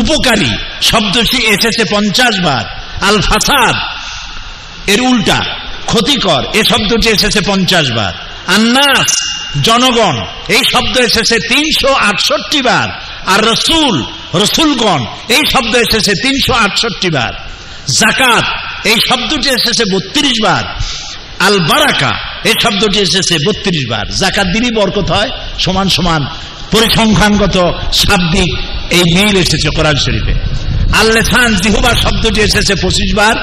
উপকারী শব্দটি এসেছে 50 বার। আল ফাসাদ, এর উল্টা ক্ষতিকর, এই শব্দটি এসেছে 50 বার। আন্নাস, জনগণ, এই শব্দ এসেছে 368 বার। আর রসুল, রসুলগণ এই শব্দ এসেছে 368 বার। জাকাত এই শব্দটি এসেছে 32 বার। আল বারাকা এই শব্দটি এসেছে 32 বার। জাকাত দিলেই বরকত হয়, সমান সমান পরিসংখ্যানগত শাব্দিক এই মিল এসেছে কোরআন শরীফে। আল লিসান জিহবা শব্দটি এসেছে 25 বার।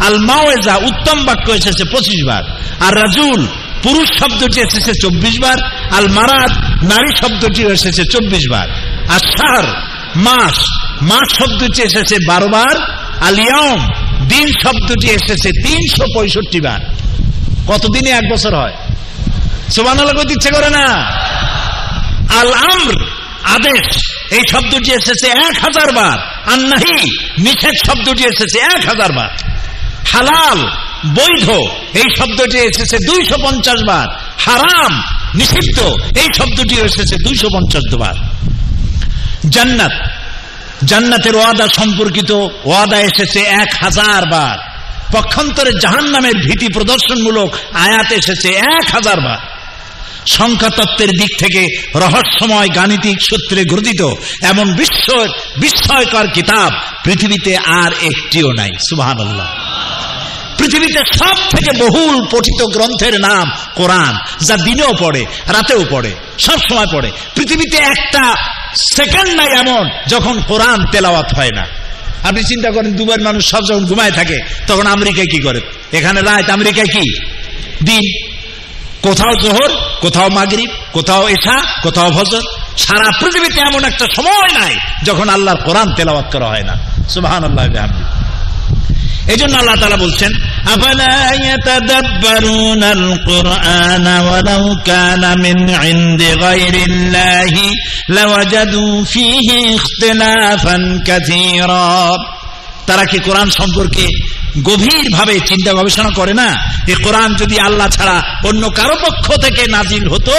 আল মাওয়েজা উত্তম বাক্য এসেছে 25 বার। আর রাজুল পুরুষ শব্দটি এসেছে 24 বার। আল মারাদ নারী শব্দটি এসেছে 24 বার। আর শাহর মাস, মাস শব্দটি এসেছে 12 বার। আল ইয়াউম দিন শব্দটি এসেছে 365 বার। কতদিনে 1 বছর হয়? সুবহানাল্লাহ কইতে ইচ্ছে করে না? আল আমর আদেশ এই শব্দটি এসেছে 1000 বার। আর নাহি নিষেধ শব্দটি এসেছে 1000 বার। হালাল বৈধ এই শব্দটি এসেছে 250 বার। হারাম নিষিদ্ধ এই শব্দটি এসেছে 250 বার। জান্নাত, জান্নাতের ওয়াদা সম্পর্কিত ওয়াদা এসেছে 1000 বার। পক্ষান্তরে জাহান্নামের ভীতি প্রদর্শনমূলক আয়াত এসেছে 1000 বার। সংখ্যা তত্ত্বের দিক থেকে রহস্যময় গাণিতিক সূত্রে গ্রথিত এমন বিস্ময়কর কিতাব পৃথিবীতে আর একটিও নাই। সুবহানাল্লাহ। পৃথিবীতে সব থেকে বহুল পঠিত গ্রন্থের নাম কোরআন, যা দিনেও পড়ে রাতেও পড়ে, সব সময় পড়ে। পৃথিবীতে একটা সেকেন্ড নাই এমন যখন কোরআন তেলাওয়াত হয় না। আপনি চিন্তা করেন, দুবার মানুষ সব যখন ঘুমায় থাকে তখন আমেরিকায় কি করে? এখানে রাত, আমেরিকায় কি দিন। কোথাও জোহর, কোথাও মাগরিব, কোথাও এশা, কোথাও ফজর। সারা পৃথিবীতে এমন একটা সময় নাই যখন আল্লাহর কোরআন তেলাওয়াত করা হয় না। সুবহানাল্লাহ। এই জন্য আল্লাহ তাআলা বলছেন, আফালা ইয়াতাদাব্বারুনাল কুরআন ওয়ালাউ কানা মিন ইনদি গায়রিল্লাহি লাওয়াজাদু ফীহি ইখতিলাফান কাসীরা। তারা কি কোরআন সম্পর্কে গভীরভাবে চিন্তা গবেষণা করে না? এই কোরআন যদি আল্লাহ ছাড়া অন্য কারো পক্ষ থেকে নাজিল হতো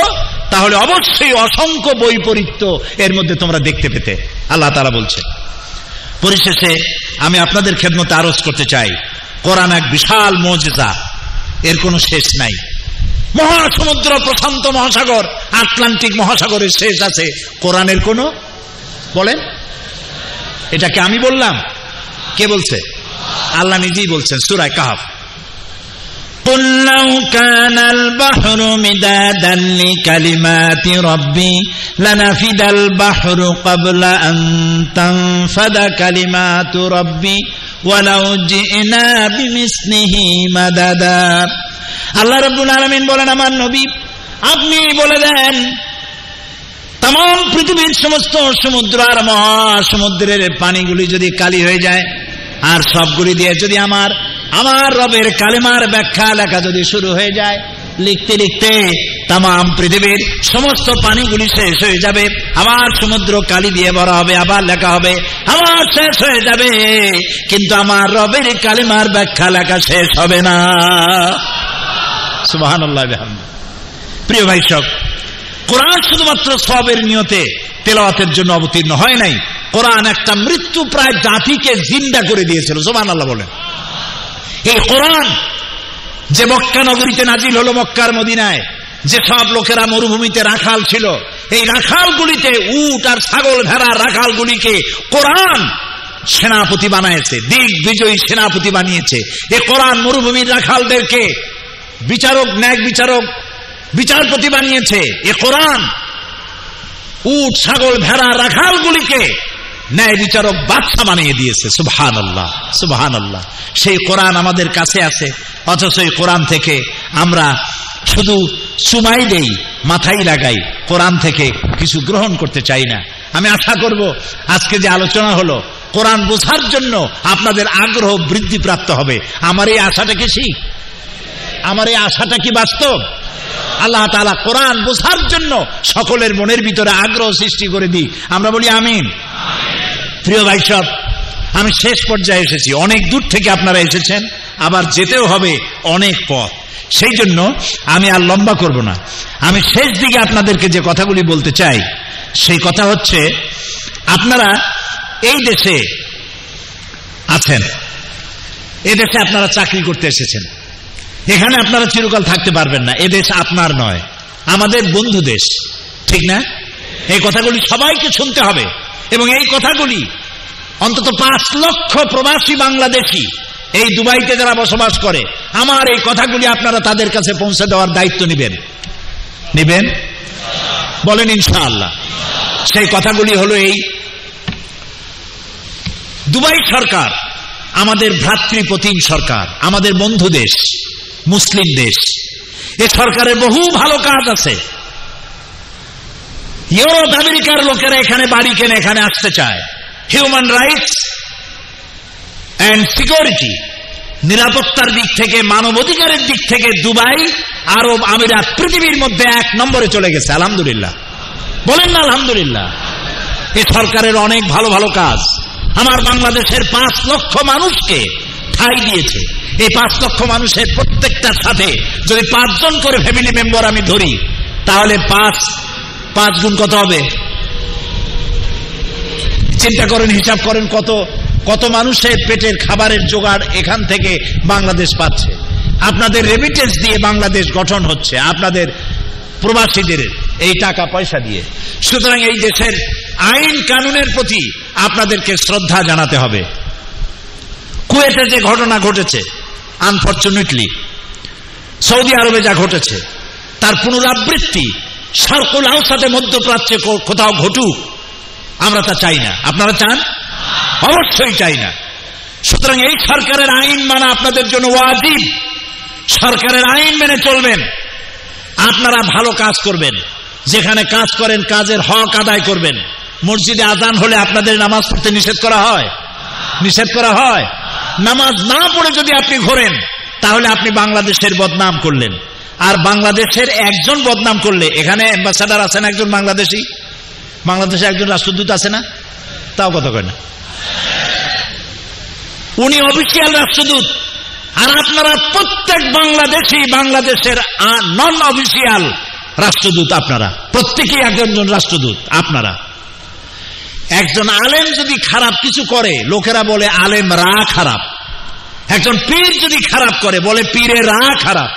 তাহলে অবশ্যই অসংখ্য বৈপরীত্য এর মধ্যে তোমরা দেখতে পেতে। আল্লাহ তাআলা বলছে। পরিশেষে আমি আপনাদের খেদমতে আরজ করতে চাই, কোরআন এক বিশাল মুজিজা, এর কোনো শেষ নাই। মহাসমুদ্র, প্রশান্ত মহাসাগর, আটলান্টিক মহাসাগরের শেষ আছে, কোরআনের কোনো বলেন? এটাকে আমি বললাম? কে বলছে? আল্লাহ নিজেই বলছেন সূরা কাহফ, قُلْ لَوْ كَانَ الْبَحْرُ مِدَادًا لِكَلِمَاتِ رَبِّي لَنَفِدَ الْبَحْرُ قَبْلَ أَن تَنفَدَ كَلِمَاتُ رَبِّي وَلَوْ جِئْنَا بِمِثْلِهِ مَدَدًا। আল্লাহ রাব্বুল আলামিন বলেন, আমার নবী আপনি বলে দেন, तमाम পৃথিবীর সমস্ত সমুদ্র আর মহাসমুদ্রের পানিগুলি যদি কালি হয়ে যায় আর সবগুলি দিয়ে যদি আমার রবের কালেমার ব্যাখ্যা লেখা যদি শুরু হয়ে যায়, লিখতে লিখতে तमाम পৃথিবীর সমস্ত পানিগুলি শেষ হয়ে যাবে, আবার সমুদ্র কালি দিয়ে ভরা হবে, আবার লেখা হবে, আবার শেষ হয়ে যাবে, কিন্তু আমার রবের কালেমার ব্যাখ্যা লেখা শেষ হবে না। সুবহানাল্লাহ। প্রিয় ভাই সব, কোরআন শুধুমাত্র সওয়াবের নিয়তে তেলাওয়াতের জন্য অবতীর্ণ হয় নাই, কোরআন একটা মৃত্যু প্রায় জাতিকে জিন্দা করে দিয়েছিল। সুবহানাল্লাহ বলেন। এই কোরআন যে মক্কা নগরীতে নাজিল হলো, মক্কার মদিনায় যে সব লোকেরা মরুভূমিতে রাখাল ছিল, এই রাখালগুলিতে উট আর ছাগল ভেড়ার রাখালগুলিকে কোরআন সেনাপতি বানাইছে, দিগ্বিজয়ী সেনাপতি বানিয়েছে। এই কোরআন মরুভূমির রাখালদেরকে বিচারক, ন্যায় বিচারক, বিচারপতি বানিয়েছে। এ কোরআন উট ছাগল ভেড়া রাখালগুলিকে ন্যায় বিচারক বাদশা বানিয়ে দিয়েছে। সুবহানাল্লাহ, সুবহানাল্লাহ। সেই কোরআন আমাদের কাছে আছে, অথচ এই কোরআন থেকে আমরা শুধু সুমাই দেই, মাথায় লাগাই, কোরআন থেকে কিছু গ্রহণ করতে চাই না। আমি আশা করব আজকে যে আলোচনা হলো, কোরআন বোঝার জন্য আপনাদের আগ্রহ বৃদ্ধি প্রাপ্ত হবে। আমার এই আশাটা কি ঠিক? আমার এই আশাটা কি বাস্তব? আল্লাহ তাআলা কোরআন বোঝার জন্য সকলের মনের ভিতরে আগ্রহ সৃষ্টি করে দিই। আমরা বলি আমিন। প্রিয় ভাই সব, আমি শেষ পর্যায়ে এসেছি। অনেক দূর থেকে আপনারা এসেছেন, আবার যেতেও হবে অনেক পথ। সেই জন্য আমি আর লম্বা করব না। আমি শেষ দিকে আপনাদেরকে যে কথাগুলি বলতে চাই, সেই কথা হচ্ছে, আপনারা এই দেশে আছেন, এই দেশে আপনারা চাকরি করতে এসেছেন। এখানে আপনারা চিরকাল থাকতে পারবেন না। এ দেশ আপনার নয়, আমাদের বন্ধু দেশ, ঠিক না? এই কথাগুলি সবাইকে শুনতে হবে। এবং এই কথাগুলি অন্তত 5 লক্ষ প্রবাসী বাংলাদেশি এই দুবাইতে যারা বসবাস করে, আমার এই কথাগুলি আপনারা তাদের কাছে পৌঁছে দেওয়ার দায়িত্ব নেবেন বলেন ইনশাআল্লাহ। সেই কথাগুলি হলো এই, দুবাই সরকার আমাদের ভ্রাতৃপ্রতিম সরকার, আমাদের বন্ধু দেশ, মুসলিম দেশ। এ সরকারের বহু ভালো কাজ আছে। ইউরোপ আমেরিকার লোকেরা এখানে বাড়ি কেনে, এখানে আসতে চায়। হিউম্যান রাইটস অ্যান্ড সিকিউরিটি, নিরাপত্তার দিক থেকে, মানবাধিকারের দিক থেকে দুবাই, আরব আমিরাত পৃথিবীর মধ্যে 1 নম্বরে চলে গেছে। আলহামদুলিল্লাহ, বলেন না আলহামদুলিল্লাহ। এই সরকারের অনেক ভালো ভালো কাজ আমার বাংলাদেশের 5 লক্ষ মানুষকে ঠাঁই দিয়েছে। এই 5 লক্ষ মানুষের প্রত্যেকটার সাথে যদি 5 জন করে ফ্যামিলি মেম্বার আমি ধরি, তাহলে 5 গুণ কত হবে? চিন্তা করেন, হিসাব করেন কত মানুষের পেটের খাবারের জোগাড় এখান থেকে বাংলাদেশ পাচ্ছে। আপনাদের রেমিটেন্স দিয়ে বাংলাদেশ গঠন হচ্ছে, আপনাদের প্রবাসীদের এই টাকা পয়সা দিয়ে। সুতরাং এই দেশের আইন কানুনের প্রতি আপনাদেরকে শ্রদ্ধা জানাতে হবে। কুয়েতে যে ঘটনা ঘটেছে, আনফরচুনেটলি সৌদি আরবে যা ঘটেছে, তার পুনরাবৃত্তি শারকুল আওসাতে, মধ্যপ্রাচ্যে কোথাও ঘটুক, আমরা তা চাই না। আপনারা চান? অবশ্যই চাই না। সুতরাং এই সরকারের আইন মানা আপনাদের জন্য ওয়াজিব। সরকারের আইন মেনে চলবেন, আপনারা ভালো কাজ করবেন, যেখানে কাজ করেন কাজের হক আদায় করবেন। মসজিদে আজান হলে আপনাদের নামাজ পড়তে নিষেধ করা হয়? নামাজ না পড়ে যদি আপনি ঘোরেন, তাহলে আপনি বাংলাদেশের বদনাম করলেন। আর বাংলাদেশের একজন বদনাম করলে, এখানে অ্যাম্বাসাডার আছেন একজন বাংলাদেশি, বাংলাদেশে একজন রাষ্ট্রদূত আছে না? তাও কথা কয় না, উনি অফিসিয়াল রাষ্ট্রদূত। আর আপনারা প্রত্যেক বাংলাদেশি বাংলাদেশের নন অফিসিয়াল রাষ্ট্রদূত। আপনারা প্রত্যেকেই একজন রাষ্ট্রদূত। আপনারা একজন আলেম যদি খারাপ কিছু করে, লোকেরা বলে আলেমরা খারাপ। একজন পীর যদি খারাপ করে, বলে পীরেরা খারাপ।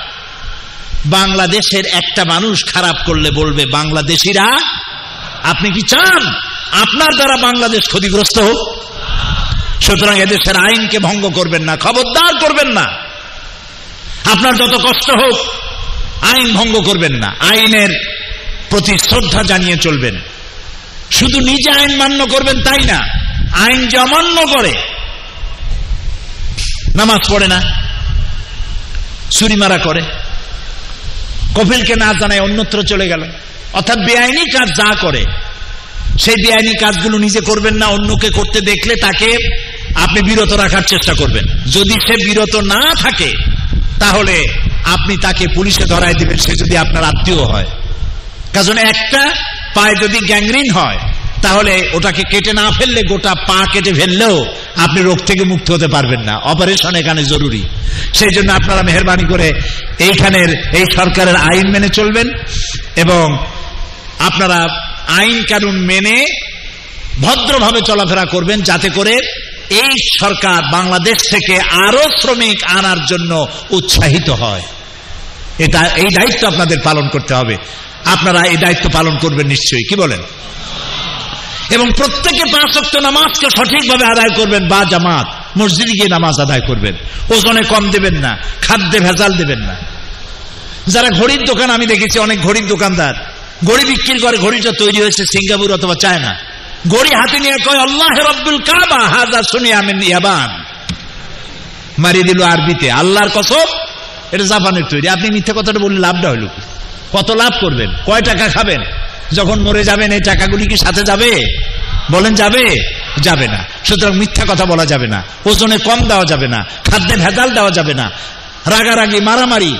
বাংলাদেশের একটা মানুষ খারাপ করলে বলবে বাংলাদেশিরা। আপনি কি চান আপনার দ্বারা বাংলাদেশ ক্ষতিগ্রস্ত হোক? সুতরাং এদেশের আইনকে ভঙ্গ করবেন না, খবরদার করবেন না। আপনার যত কষ্ট হোক, আইন ভঙ্গ করবেন না। আইনের প্রতি শ্রদ্ধা জানিয়ে চলবেন। শুধু নিজে আইন মান্য করবেন তাই না, আইন যে অমান্য করে, নামাজ পড়ে না, চুরি মারা করে, কফিলকে না জানায় অন্যত্র চলে গেল, অর্থাৎ বেআইনি কাজ যা করে, সেই বেআইনি কাজগুলো নিজে করবেন না। অন্যকে করতে দেখলে তাকে আপনি বিরত রাখার চেষ্টা করবেন। যদি সে বিরত না থাকে, তাহলে আপনি তাকে পুলিশে ধরায় দিবেন, সে যদি আপনার আত্মীয় হয়। কারণ একটা পায়ে যদি গ্যাংরিন হয়, তাহলে ওটাকে কেটে না ফেললে, গোটা পা কেটে ফেললেও আপনি রোগ থেকে মুক্ত হতে পারবেন না। অপারেশন এখানে জরুরি। সেই জন্য আপনারা মেহেরবানি করে এইখানের এই সরকারের আইন মেনে চলবেন এবং আপনারা আইন কানুন মেনে ভদ্রভাবে চলাফেরা করবেন, যাতে করে এই সরকার বাংলাদেশ থেকে আরো শ্রমিক আনার জন্য উৎসাহিত হয়। এই দায়িত্ব আপনাদের পালন করতে হবে। আপনারা এই দায়িত্ব পালন করবেন নিশ্চয়ই, কি বলেন? এবং প্রত্যেকে 5 ওয়াক্ত নামাজকে সঠিকভাবে আদায় করবেন, বা জামাত মসজিদে গিয়ে নামাজ আদায় করবেন। ওজনে কম দেবেন না, খাদ্যে ভেজাল দেবেন না। যারা ঘড়ির দোকান, আমি দেখেছি অনেক ঘড়ির দোকানদার ঘড়ি বিক্রি করে, ঘড়িটা তৈরি হয়েছে সিঙ্গাপুর অথবা চায়না, ঘড়ি হাতে নিয়ে কয় আল্লাহ রাব্বুল কাবা হাযা সুনিয়া মিন ইয়াবান, মারি দিল আরবিতে, আল্লাহর কসম এটা জাপানের তৈরি। আপনি মিথ্যা কথাটা বললে লাভটা হইল কি? কত লাভ করবেন? কয় টাকা খাবেন? যখন মরে যাবেন এই টাকাগুলি কি সাথে যাবে? বলেন যাবে? যাবে না। সুতরাং মিথ্যা কথা বলা যাবে না, ওজনে কম দেওয়া যাবে না, খাদ্যে ভেজাল দেওয়া যাবে না, রাগারাগি, মারামারি,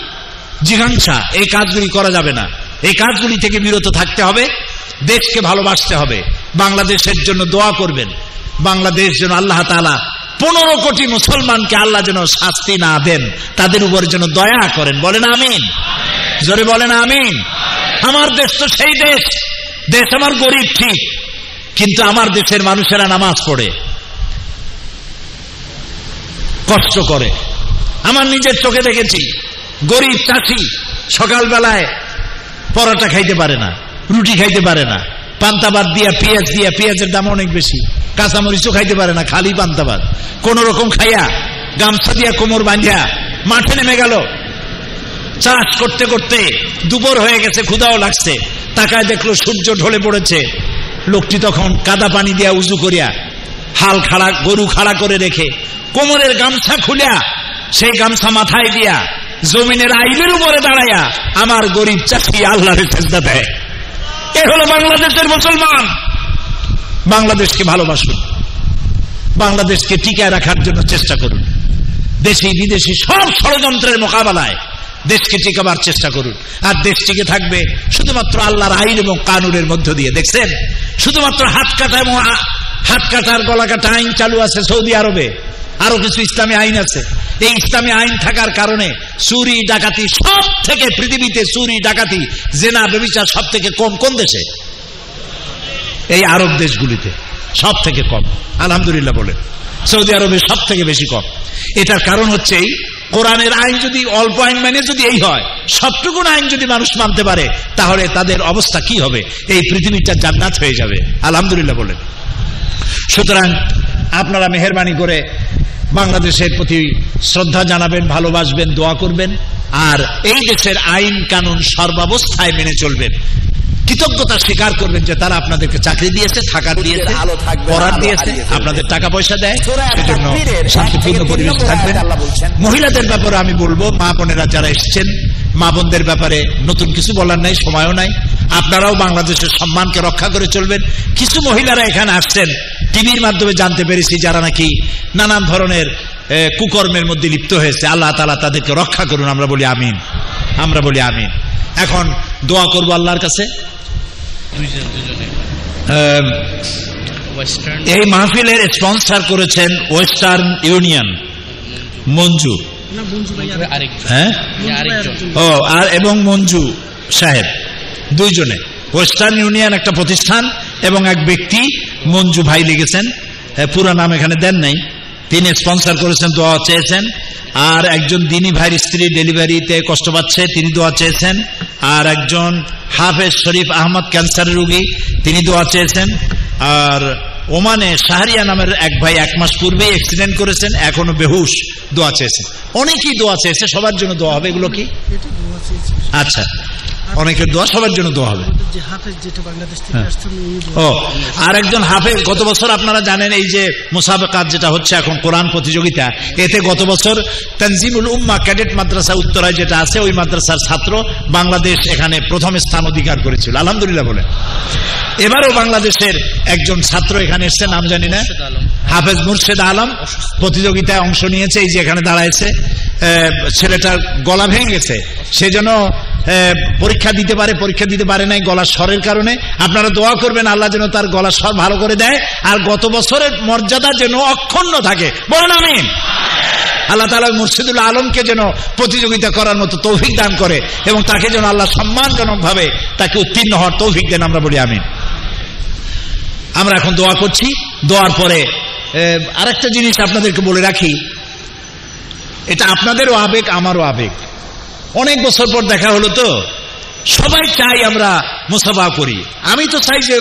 জিঘাংসা, এই কাজগুলি করা যাবে না। এই কাজগুলি থেকে বিরত থাকতে হবে। দেশকে ভালোবাসতে হবে। বাংলাদেশের জন্য দোয়া করবেন। বাংলাদেশ যেন আল্লাহ তাআলা 15 কোটি মুসলমানকে আল্লাহ যেন শাস্তি না দেন, তাদের উপর যেন দয়া করেন। বলেন আমিন, জোরে বলেন আমিন। আমার দেশ তো সেই দেশ আমার গরিব ঠিক, কিন্তু আমার দেশের মানুষেরা নামাজ পড়ে, কষ্ট করে। আমার নিজের চোখে দেখেছি গরিব চাষি সকালবেলায় পরোটা খাইতে পারে না, রুটি খাইতে পারে না, পান্তা ভাত দিয়া পেঁয়াজ দিয়া, পেঁয়াজের দাম অনেক বেশি, কাঁচামরিচও খাইতে পারে না, খালি পান্তা ভাত কোন রকম খাইয়া গামছা দিয়া কোমর বাঁধিয়া মাঠে নেমে গেল। চাষ করতে করতে দুপুর হয়ে গেছে, ক্ষুধাও লাগছে, তাকায় দেখলো সূর্য ঢলে পড়েছে। লোকটি তখন কাদা পানি দিয়া উজু করিয়া হাল খাড়া, গরু খাড়া করে রেখে কোমরের গামছা খুলিয়া সেই গামছা মাথায় দিয়া জমিনের আইলের উপরে দাঁড়াইয়া আমার গরিব চাষি আল্লাহর সেজদা দেয়। এ হলো বাংলাদেশের মুসলমান। বাংলাদেশকে ভালোবাসুন, বাংলাদেশকে টিকায় রাখার জন্য চেষ্টা করুন। দেশি বিদেশি সব ষড়যন্ত্রের মোকাবেলায় দেশকে টিকাবার চেষ্টা করুন। আর দেশ টিকে থাকবে শুধুমাত্র আল্লাহর আইন এবং কানুনের মধ্য দিয়ে। দেখছেন, শুধুমাত্র হাত কাটা এবং হাত কাটার গলা কাটা আইন চালু আছে সৌদি আরবে, আরো কিছু ইসলামী আইন আছে। এই ইসলামী আইন থাকার কারণে চুরি ডাকাতি সব থেকে, পৃথিবীতে চুরি ডাকাতি জেনা ব্যভিচার সব থেকে কম কোন দেশে? এই আরব দেশগুলিতে সব থেকে কম। আলহামদুলিল্লাহ বলে সৌদি আরবে সব থেকে বেশি কম। এটার কারণ হচ্ছে এই কোরআনের আইন যদি অল্প আইন মানে যদি এই হয়, সবটুকুন আইন যদি মানুষ মানতে পারে, তাহলে তাদের অবস্থা কি হবে? এই পৃথিবীটা জান্নাত হয়ে যাবে। আলহামদুলিল্লাহ বলেন। সুতরাং আপনারা মেহেরবানি করে বাংলাদেশের প্রতি শ্রদ্ধা জানাবেন, ভালোবাসবেন, দোয়া করবেন, আর এই দেশের আইন কানুন সর্বাবস্থায় মেনে চলবেন। কৃতজ্ঞতা স্বীকার করবেন যে তারা আপনাদেরকে চাকরি দিয়েছে, থাকা দিয়েছে, পড়ার দিয়েছে, আপনাদের টাকা পয়সা দেয়, সেজন্য শান্তিপূর্ণ পরিবেশ থাকবেন। মহিলাদের ব্যাপারে আমি বলবো, মা বোনেরা যারা এসেছেন, মা বোনদের ব্যাপারে নতুন কিছু বলার নাই, সময়ও নাই। আপনারাও বাংলাদেশের সম্মানকে রক্ষা করে চলবেন। কিছু মহিলারা এখানে আসছেন, টিভির মাধ্যমে জানতে পেরেছি, যারা নাকি নানান ধরনের কুকর্মের মধ্যে লিপ্ত হয়েছে। আল্লাহ তাআলা তাদেরকে রক্ষা করুন, আমরা বলি আমিন, আমরা বলি আমিন। এখন দোয়া করবো আল্লাহর কাছে। এই মাহফিলের স্পন্সর করেছেন ওয়েস্টার্ন ইউনিয়ন, মঞ্জু, হ্যাঁ, আর এবং মঞ্জু সাহেব, দুইজনে। ওয়েস্টার্ন ইউনিয়ন একটা প্রতিষ্ঠান এবং এক ব্যক্তি মঞ্জু ভাই লিখেছেন, পুরো নাম এখানে দেন নাই, তিনি স্পন্সর করেছেন, দোয়া চেয়েছেন। আর একজন দিনী ভাইয়ের স্ত্রী ডেলিভারিতে কষ্ট পাচ্ছে, তিনি দোয়া চেয়েছেন। আর একজন হাফেজ শরীফ আহমদ ক্যান্সারের রোগী, তিনি দোয়া চেয়েছেন। আর ওমানে শাহরিয়া নামের এক ভাই 1 মাস পূর্বেই অ্যাক্সিডেন্ট করেছেন, এখনো বেহুশ, দোয়া চেয়েছেন। অনেকেই দোয়া চেয়েছে, সবার জন্য দোয়া হবে। এগুলো কি? আচ্ছা, অনেকের দোয়া, সবার জন্য দোয়া হবে। ও, আর একজন হাফেজ, গত বছর আপনারা জানেন এই যে মুসাবাকাত যেটা হচ্ছে এখন, কোরআন প্রতিযোগিতা, এতে গত বছর তানজিমুল উম্মাহ ক্যাডেট মাদ্রাসা উত্তরায় যেটা আছে, ওই মাদ্রাসার ছাত্র বাংলাদেশ এখানে প্রথম স্থান অধিকার করেছিল। আলহামদুলিল্লাহ বলে। এবারও বাংলাদেশের একজন ছাত্র এখানে এসছে, নাম জানি না, হাফেজ মুর্শেদ আলম, প্রতিযোগিতায় অংশ নিয়েছে। এই যে এখানে দাঁড়াইছে, ছেলেটার গলা ভেঙে গেছে, সেজন্য পরীক্ষা দিতে পারে, পরীক্ষা দিতে পারে নাই গলার স্বরের কারণে। আপনারা দোয়া করবেন আল্লাহ যেন তার গলার স্বর ভালো করে দেয়, আর গত বছরের মর্যাদা যেন অক্ষুণ্ণ থাকে। বলেন আমিন। আল্লাহ তাআলা মুর্শিদুল আলমকে যেন প্রতিযোগিতা করার মতো তৌফিক দান করে, এবং তাকে যেন আল্লাহ সম্মানজনক ভাবে তাকে উত্তীর্ণ হওয়ার তৌফিক দেন, আমরা বলি আমিন। আমরা এখন দোয়া করছি। দোয়ার পরে আরেকটা জিনিস আপনাদেরকে বলে রাখি, এটা আপনাদেরও আবেগ, আমারও আবেগ। অনেক বছর পর দেখা হলো, তো সবাই চাই আমরা মুসাফা করি। আমি তো চাই যে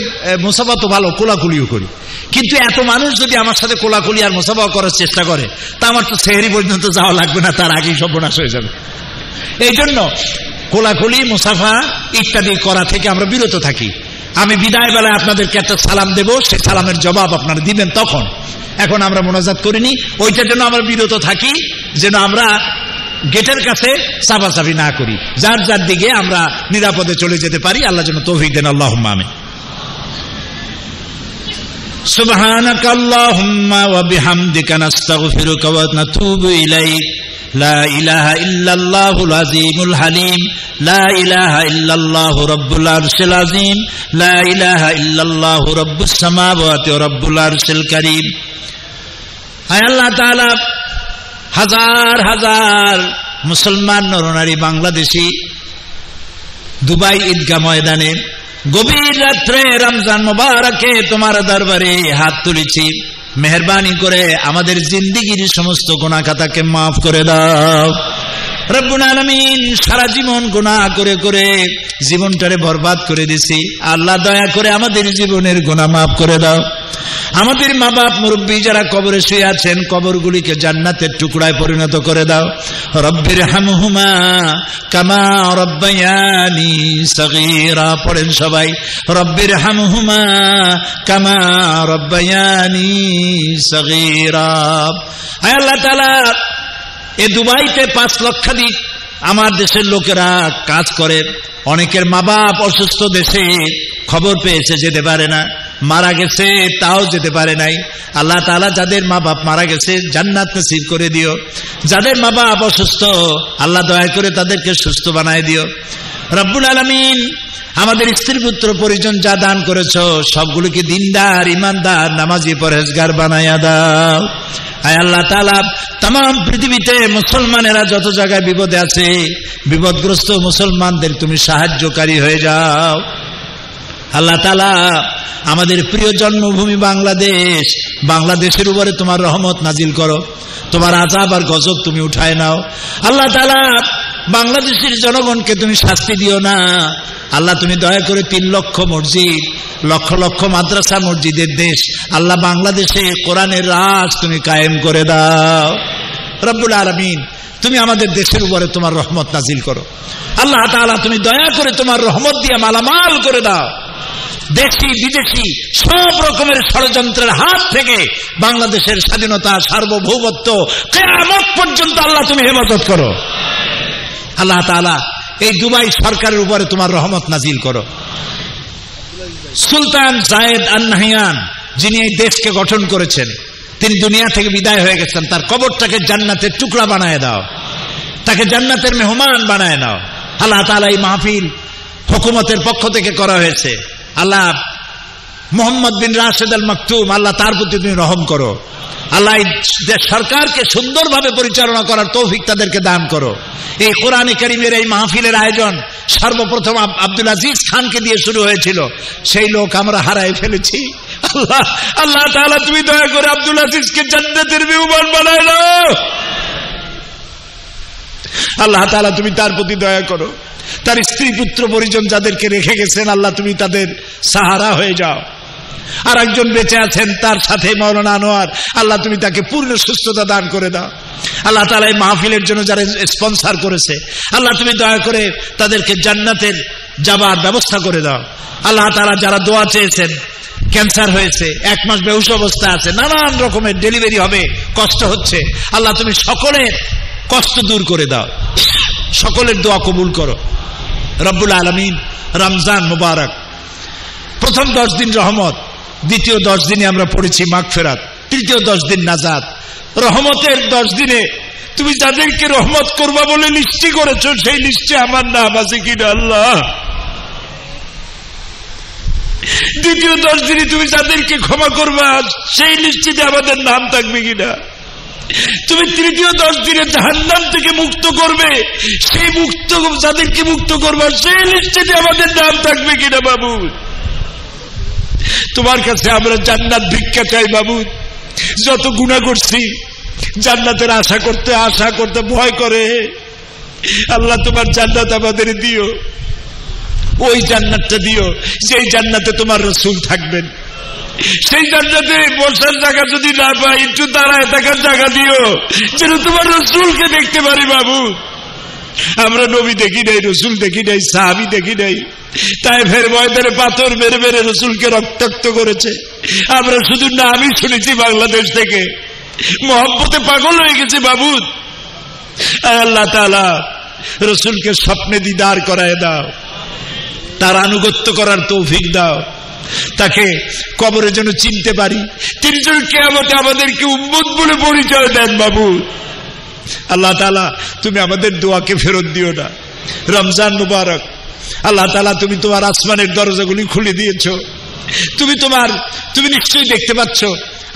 মুসাফা তো ভালো, কোলাকুলিও করি, কিন্তু এত মানুষ যদি আমার সাথে কোলাকুলি আর মুসাফা করার চেষ্টা করে, তা আমার তো সেহরি পর্যন্ত যাওয়া লাগবে না, তার আগেই সর্বনাশ হয়ে যাবে। এই জন্য কোলাকুলি, মুসাফা ইত্যাদি করা থেকে আমরা বিরত থাকি। আমি বিদায় বেলায় আপনাদেরকে একটা সালাম দেব, সেই সালামের জবাব আপনারা দিবেন তখন। এখন আমরা মোনাজাত করিনি, ওইটার জন্য আমরা বিরত থাকি, যেন আমরা গেটের কাছে চাপাচাপি না করি, যার যার দিকে আমরা নিরাপদে চলে যেতে পারি। আল্লাহ যেন তৌফিক দেন। আল্লাহুম্মা আমিন। সুবহানাকা আল্লাহুম্মা ওয়া বিহামদিকা নাস্তাগফিরুকা ওয়া নাতুবু ইলাইক। লা ইলাহা ইল্লাল্লাহুল আযীমুল হালিম। লা ইলাহা ইল্লাল্লাহু রাব্বুল আরশিল আযীম। লা ইলাহা ইল্লাল্লাহু রাব্বুস সামাওয়াতি ওয়া রাব্বুল আরশিল কারীম। আয় আল্লাহ তাআলা, হাজার হাজার মুসলমান নরনারী বাংলাদেশি দুবাই ঈদগাহ ময়দানে গভীর রাত্রে রমজান মুবারকে তোমার দরবারে হাত তুলেছি। মেহেরবানি করে আমাদের জিন্দেগীর সমস্ত গুনাহ খাতাকে মাফ করে দাও। রব্বুল আলামিন সারা জীবন গুনাহ করে করে জীবনটারে বরবাদ করে দিছি। আল্লাহ দয়া করে আমাদের জীবনের গুনাহ মাফ করে দাও। আমাদের মা বাপ মুরব্বী যারা কবরে শুয়ে আছেন, কবরগুলিকে জান্নাতের টুকরায় পরিণত করে দাও। রব্বির হামহুমা কামা রব্বায়ানি সগীরা, পড়েন সবাই, রব্বির হামহুমা কামা রব্বায়ানি সগীরা। আয় আল্লাহ তাআলা, এই দুবাইতে 5 লক্ষাধিক আমার দেশের লোকেরা কাজ করে। অনেকের মা বাপ অসুস্থ, দেশে খবর পেয়েছে, যেতে পারে না, মারা গেছে তাও যেতে পারে নাই। আল্লাহ তাআলা যাদের মা বাপ মারা গেছে জান্নাত নসিব করে দিও। যাদের মা বাপ অসুস্থ আল্লাহ দয়া করে তাদেরকে সুস্থ বানায় দিও। রব্বুল আলামিন আমাদের স্ত্রী পুত্র পরিজন যা দান করেছো সবগুলোকে দিনদার, ইমানদার, নামাজি, পরহেজগার বানায়া দাও। আয় আল্লাহ তাআলা, तमाम পৃথিবীতে মুসলমানেরা যত জায়গায় বিপদে আছে, বিপদগ্রস্ত মুসলমানদের তুমি সাহায্যকারী হয়ে যাও। আল্লাহ তাআলা আমাদের প্রিয় জন্মভূমি বাংলাদেশ, বাংলাদেশের উপরে তোমার রহমত নাজিল করো, তোমার আযাব আর গজব তুমি উঠায় নাও। আল্লাহ তাআলা বাংলাদেশের জনগণকে তুমি শাস্তি দিও না। আল্লাহ তুমি দয়া করে 3 লক্ষ মসজিদ, লক্ষ লক্ষ মাদ্রাসা মসজিদের দেশ আল্লাহ বাংলাদেশে কোরআনের রাজ তুমি কায়েম করে দাও। রব্বুল আলামিন তুমি আমাদের দেশের উপরে তোমার রহমত নাজিল করো। আল্লাহ তাআলা তুমি দয়া করে তোমার রহমত দিয়ে মালামাল করে দাও। দেশি বিদেশি সব রকমের ষড়যন্ত্রের হাত থেকে বাংলাদেশের স্বাধীনতা, সার্বভৌমত্ব কিয়ামত পর্যন্ত আল্লাহ তুমি হেফাজত করো। আল্লাহ তাআলা এই দুবাই সরকারের উপরে তোমার রহমত নাজিল করো। সুলতান জায়েদ আন নাহিয়ান যিনি এই দেশকে গঠন করেছেন, তিনি দুনিয়া থেকে বিদায় হয়ে গেছেন, তার কবরটাকে জান্নাতের টুকরা বানায় দাও, তাকে জান্নাতের মেহমান বানায় নাও। আল্লাহ তাআলা এই মাহফিল হুকুমতের পক্ষ থেকে করা হয়েছে। আল্লাহ মোহাম্মদ বিন রাশেদ আল মাকতুম, আল্লাহ তার প্রতি তুমি রহম করো। আল্লাহ দেশ সরকারকে সুন্দরভাবে পরিচালনা করার তৌফিক তাদেরকে দান করো। এই কোরআনে কারীমের এই মাহফিলের আয়োজন সর্বপ্রথম আব্দুল আজিজ খানকে দিয়ে শুরু হয়েছিল, সেই লোক আমরা হারাই ফেলেছি। আল্লাহ আল্লাহ তাআলা তুমি দয়া করে আব্দুল আজিজকে জান্নাতের মেহমান বানায় নাও। আল্লাহ তাআলা তুমি তার প্রতি দয়া করো। তার স্ত্রী পুত্র পরিজন যাদেরকে রেখে গেছেন আল্লাহ তুমি তাদের সাহারা হয়ে যাও। আর একজন বেঁচে আছেন, তার সাথে মাওলানা আনোয়ার, আল্লাহ তুমি তাকে পূর্ণ সুস্থতা দান করে দাও। আল্লাহ তাআলা এই মাহফিলের জন্য যারা স্পন্সর করেছে আল্লাহ তুমি দয়া করে তাদেরকে জান্নাতের যাবার ব্যবস্থা করে দাও। আল্লাহ তাআলা যারা দোয়া চেয়েছেন, ক্যান্সার হয়েছে, 1 মাস বেহুশ অবস্থা আছে, নানান রকমের ডেলিভারি হবে, কষ্ট হচ্ছে, আল্লাহ তুমি সকলের কষ্ট দূর করে দাও, সকলের দোয়া কবুল করো। রব্বুল আলামিন রমজান মুবারক, প্রথম 10 দিন রহমত, দ্বিতীয় 10 দিনে আমরা পড়েছি মাগফিরাত, তৃতীয় 10 দিন নাজাত। রহমতের 10 দিনে তুমি যাদেরকে রহমত করবা বলে লিস্টি করেছো সেই লিস্টে আমার নাম আছে কিনা আল্লাহ। দ্বিতীয় 10 দিনে তুমি যাদেরকে ক্ষমা করবা সেই লিস্টিতে আমাদের নাম থাকবে কিনা। তুমি তৃতীয় 10 দিনে জাহান্নাম থেকে মুক্ত করবে, সেই মুক্ত যাদেরকে মুক্ত করবা সেই লিস্টিতে আমাদের নাম থাকবে কিনা বাবু। তোমার কাছে আমরা জান্নাত ভিক্ষা চাই বাবু। যত গুনাহ করছি জান্নাতের আশা করতে ভয় করে। আল্লাহ তোমার জান্নাত আমাদের দিও, ওই জান্নাতটা দিও যেই জান্নাতে তোমার রাসূল থাকবেন। সেই জান্নাতে বসার জায়গা যদি না পাই একটু দাঁড়ায় থাকার জায়গা দিও, যেন তোমার রাসূলকে দেখতে পারি বাবু। আমরা নবী দেখি নাই, রাসূল দেখি নাই, সাহাবী দেখি নাই। তায়েফের ময়দানে পাথর মেরে মেরে রাসূলকে রক্তাক্ত করেছে, আমরা শুধু নামই শুনেছি বাংলাদেশ থেকে, মহব্বতে পাগল হয়ে গেছে বাবু। আল্লাহ তাআলা রাসূলকে স্বপ্নে দিদার করায় দাও, তার আনুগত্য করার তৌফিক দাও, তাকে কবরে যেন চিনতে পারি, তিনি যেন কিয়ামতে আমাদেরকে উম্মত বলে পরিচয় দেন বাবু। আল্লাহ তাআলা তুমি আমাদের দোয়াকে ফেরত দিও না। রমজান মুবারক, আল্লাহ তাআলা তুমি তোমার আসমানের দরজাগুলি খুলে দিয়েছো। তুমি নিশ্চয়ই দেখতে পাচ্ছ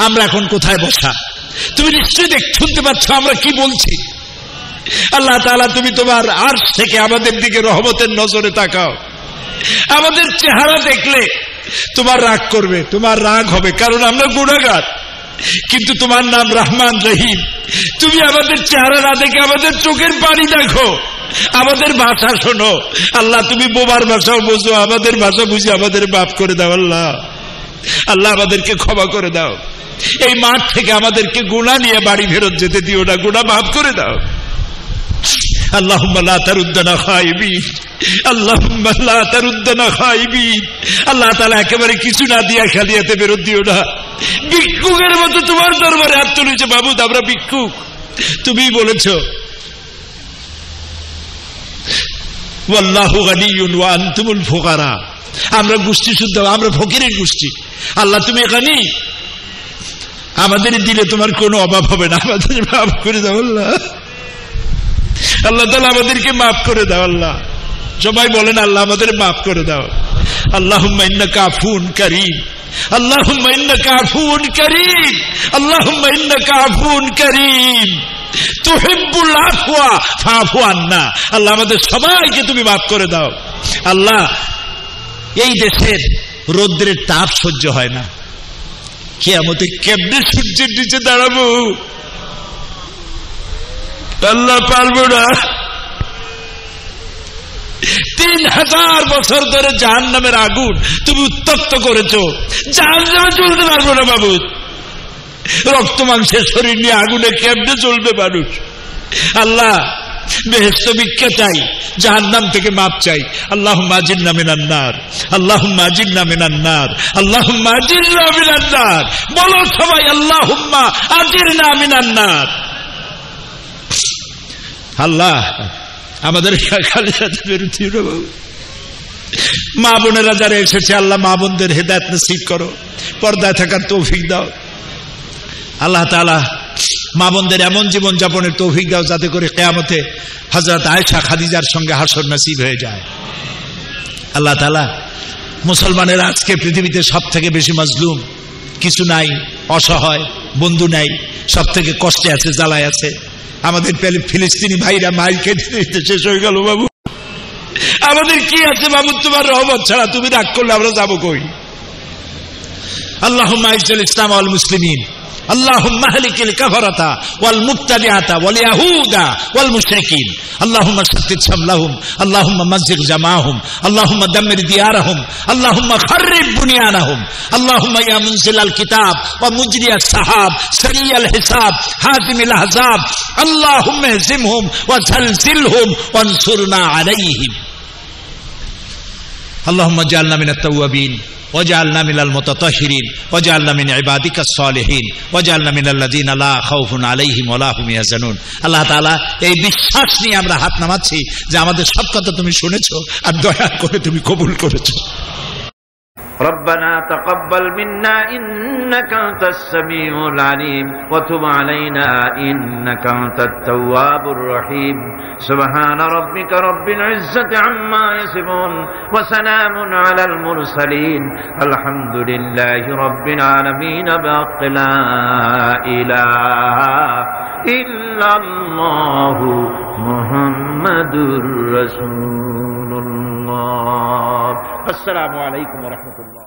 আমরা এখন কোথায় বসা, তুমি নিশ্চয়ই শুনতে পাচ্ছ আমরা কি বলছি। আল্লাহ তাআলা তুমি তোমার আরশ থেকে আমাদের দিকে রহমতের নজরে তাকাও। আমাদের চেহারা দেখলে তোমার রাগ করবে, তোমার রাগ হবে, কারণ আমরা গুনাহগার। কিন্তু তোমার নাম রহমান রহিম। তুমি আমাদের চেহারা না দেখে আমাদের চোখের পানি দেখো, আমাদের ভাষা শোনো। আল্লাহ তুমি বোবার ভাষাও বোঝো, আমাদের ভাষা বুঝে আমাদের মাফ করে দাও। আল্লাহ আল্লাহ আমাদেরকে ক্ষমা করে দাও। এই মাঠ থেকে আমাদেরকে গুনাহ নিয়ে বাড়ি ফেরত যেতে দিও না, গুনাহ মাফ করে দাও। আল্লাহুম্মা লা তারুদ্দানা খাইবিন, আল্লাহুম্মা লা তারুদ্দানা খাইবিন। আল্লাহ তাআলা একেবারে কিছু না দিয়া খালিয়াতে ফেরত দিও না। ভিক্ষুকের মতো তোমার দরবারে হাত তুলেছে মাবুদ, আমরা ভিক্ষুক। তুমি বলেছো ওয়াল্লাহু গানিয়্যুন ওয়া আনতুমুল ফুকারা, আমরা গোষ্ঠী শুদ্ধ, আমরা ফকিরের গোষ্ঠী। আল্লাহ তুমি এখানে আমাদের দিলে তোমার কোনো অভাব হবে না, আমাদের মাফ করে দাও আল্লাহ। আল্লাহ তাআলা আমাদেরকে মাফ করে দাও আল্লাহ। সবাই বলেন আল্লাহ আমাদের মাফ করে দাও। আল্লাহুম্মা ইন্নাকা আফুন কারীম, আল্লাহুম্মা ইন্নাকা আফুন কারীম, আল্লাহুম্মা ইন্নাকা আফুন কারীম তুহিব্বুল আফওয়া ফাফু আন্না। আল্লাহ আমাদের সবাইকে তুমি মাফ করে দাও। আল্লাহ এই দেশের রৌদ্রের তাপ সহ্য হয় না, কিয়ামতে কেমনে সূর্যের নিচে দাঁড়াবো আল্লাহ, পারবো না। 3000 বছর ধরে জাহান্নামের আগুন তুমি উত্তপ্ত করেছো, জাহান্নামে চলতে পারবো না মাবুদ। রক্ত মাংসের শরীর নিয়ে আগুনে কেমনে চলবে মানুষ? আল্লাহ বেহেশত ভিক্ষা চাই, জাহান্নাম থেকে মাপ চাই। আল্লাহুম্মা আজিরনা মিনান নার, আল্লাহুম্মা আজিরনা মিনান নার, আল্লাহুম্মা আজিরনা মিনান নার। বলো সবাই আল্লাহুম্মা আজিরনা মিনান নার। আল্লাহ আমাদের খালি হাতে বেরোতে বাবু। মা বোনেরা যারা এসেছে আল্লাহ মা বোনদের হেদায়েত নসিব করো, পর্দায় থাকার তৌফিক দাও। আল্লাহ তাআলা মা বোনদের এমন জীবন যাপনের তৌফিক দাও যাতে করে কিয়ামতে হযরত আয়েশা খাদিজার সঙ্গে হাসর নসিব হয়ে যায়। আল্লাহ তাআলা মুসলমানের আজকে পৃথিবীতে সব থেকে বেশি মাজলুম, কিছু নাই, অসহায়, বন্ধু নাই, সব থেকে কষ্টে আছে, জ্বালায় আছে। আমাদের ফিলিস্তিনি ভাইরা মাইল কেটে শেষ হয়ে গেল বাবু। আমাদের কি আছে বাবু তোমার রহমত ছাড়া? তুমি রাগ করলে আমরা যাবো কই? আল্লাহুম্মা আইজ্জিল ইসলাম ওয়াল মুসলিমিন, আল্লাহুম্মা আহলিকিল কাফারাতা ওয়াল মুবতাদিআতা ওয়াল ইয়াহুদা ওয়াল মুশরিকিন, আল্লাহুম্মা শাত্তিত শামলাহুম, আল্লাহুম্মা মাযজিগ জামাআহুম, আল্লাহুম্মা দাম্মির দিয়ারাহুম, আল্লাহুম্মা খাররিব বুনিয়ানাহুম, আল্লাহুম্মা ইয়া মুনজিলাল কিতাব ওয়া মুজরিয়াস সাহাব সারিয়াল হিসাব হাতিমিল আহজাব, আল্লাহুম্মা ইহজিমহুম ওয়া জালজিলহুম ওয়ানসুরনা আলাইহিম। আল্লাহুম্মা জাআলনা মিনাত তাওয়াবিন ওয়াজআলনা মিনাল মুতাতাহহিরিন ওয়াজআলনা মিন ইবাদিকাস সালিহিন ওয়াজআলনা মিনাল্লাযিনা লা খাউফুন আলাইহিম ওয়া লা হুম ইয়াহজানুন। আল্লাহ তাআলা এই বিশ্বাস নিয়ে আমরা হাত নামাচ্ছি যে আমাদের সব কথা তুমি শুনেছো আর দয়া করে তুমি কবুল করেছো। ربنا تقبل منا إنك أنت السميع العليم وتب علينا إنك أنت التواب الرحيم سبحان ربك رب العزة عما يصفون وسلام على المرسلين الحمد لله رب العالمين بحق لا إله إلا الله محمد رسول الله। السلام عليكم ورحمة الله।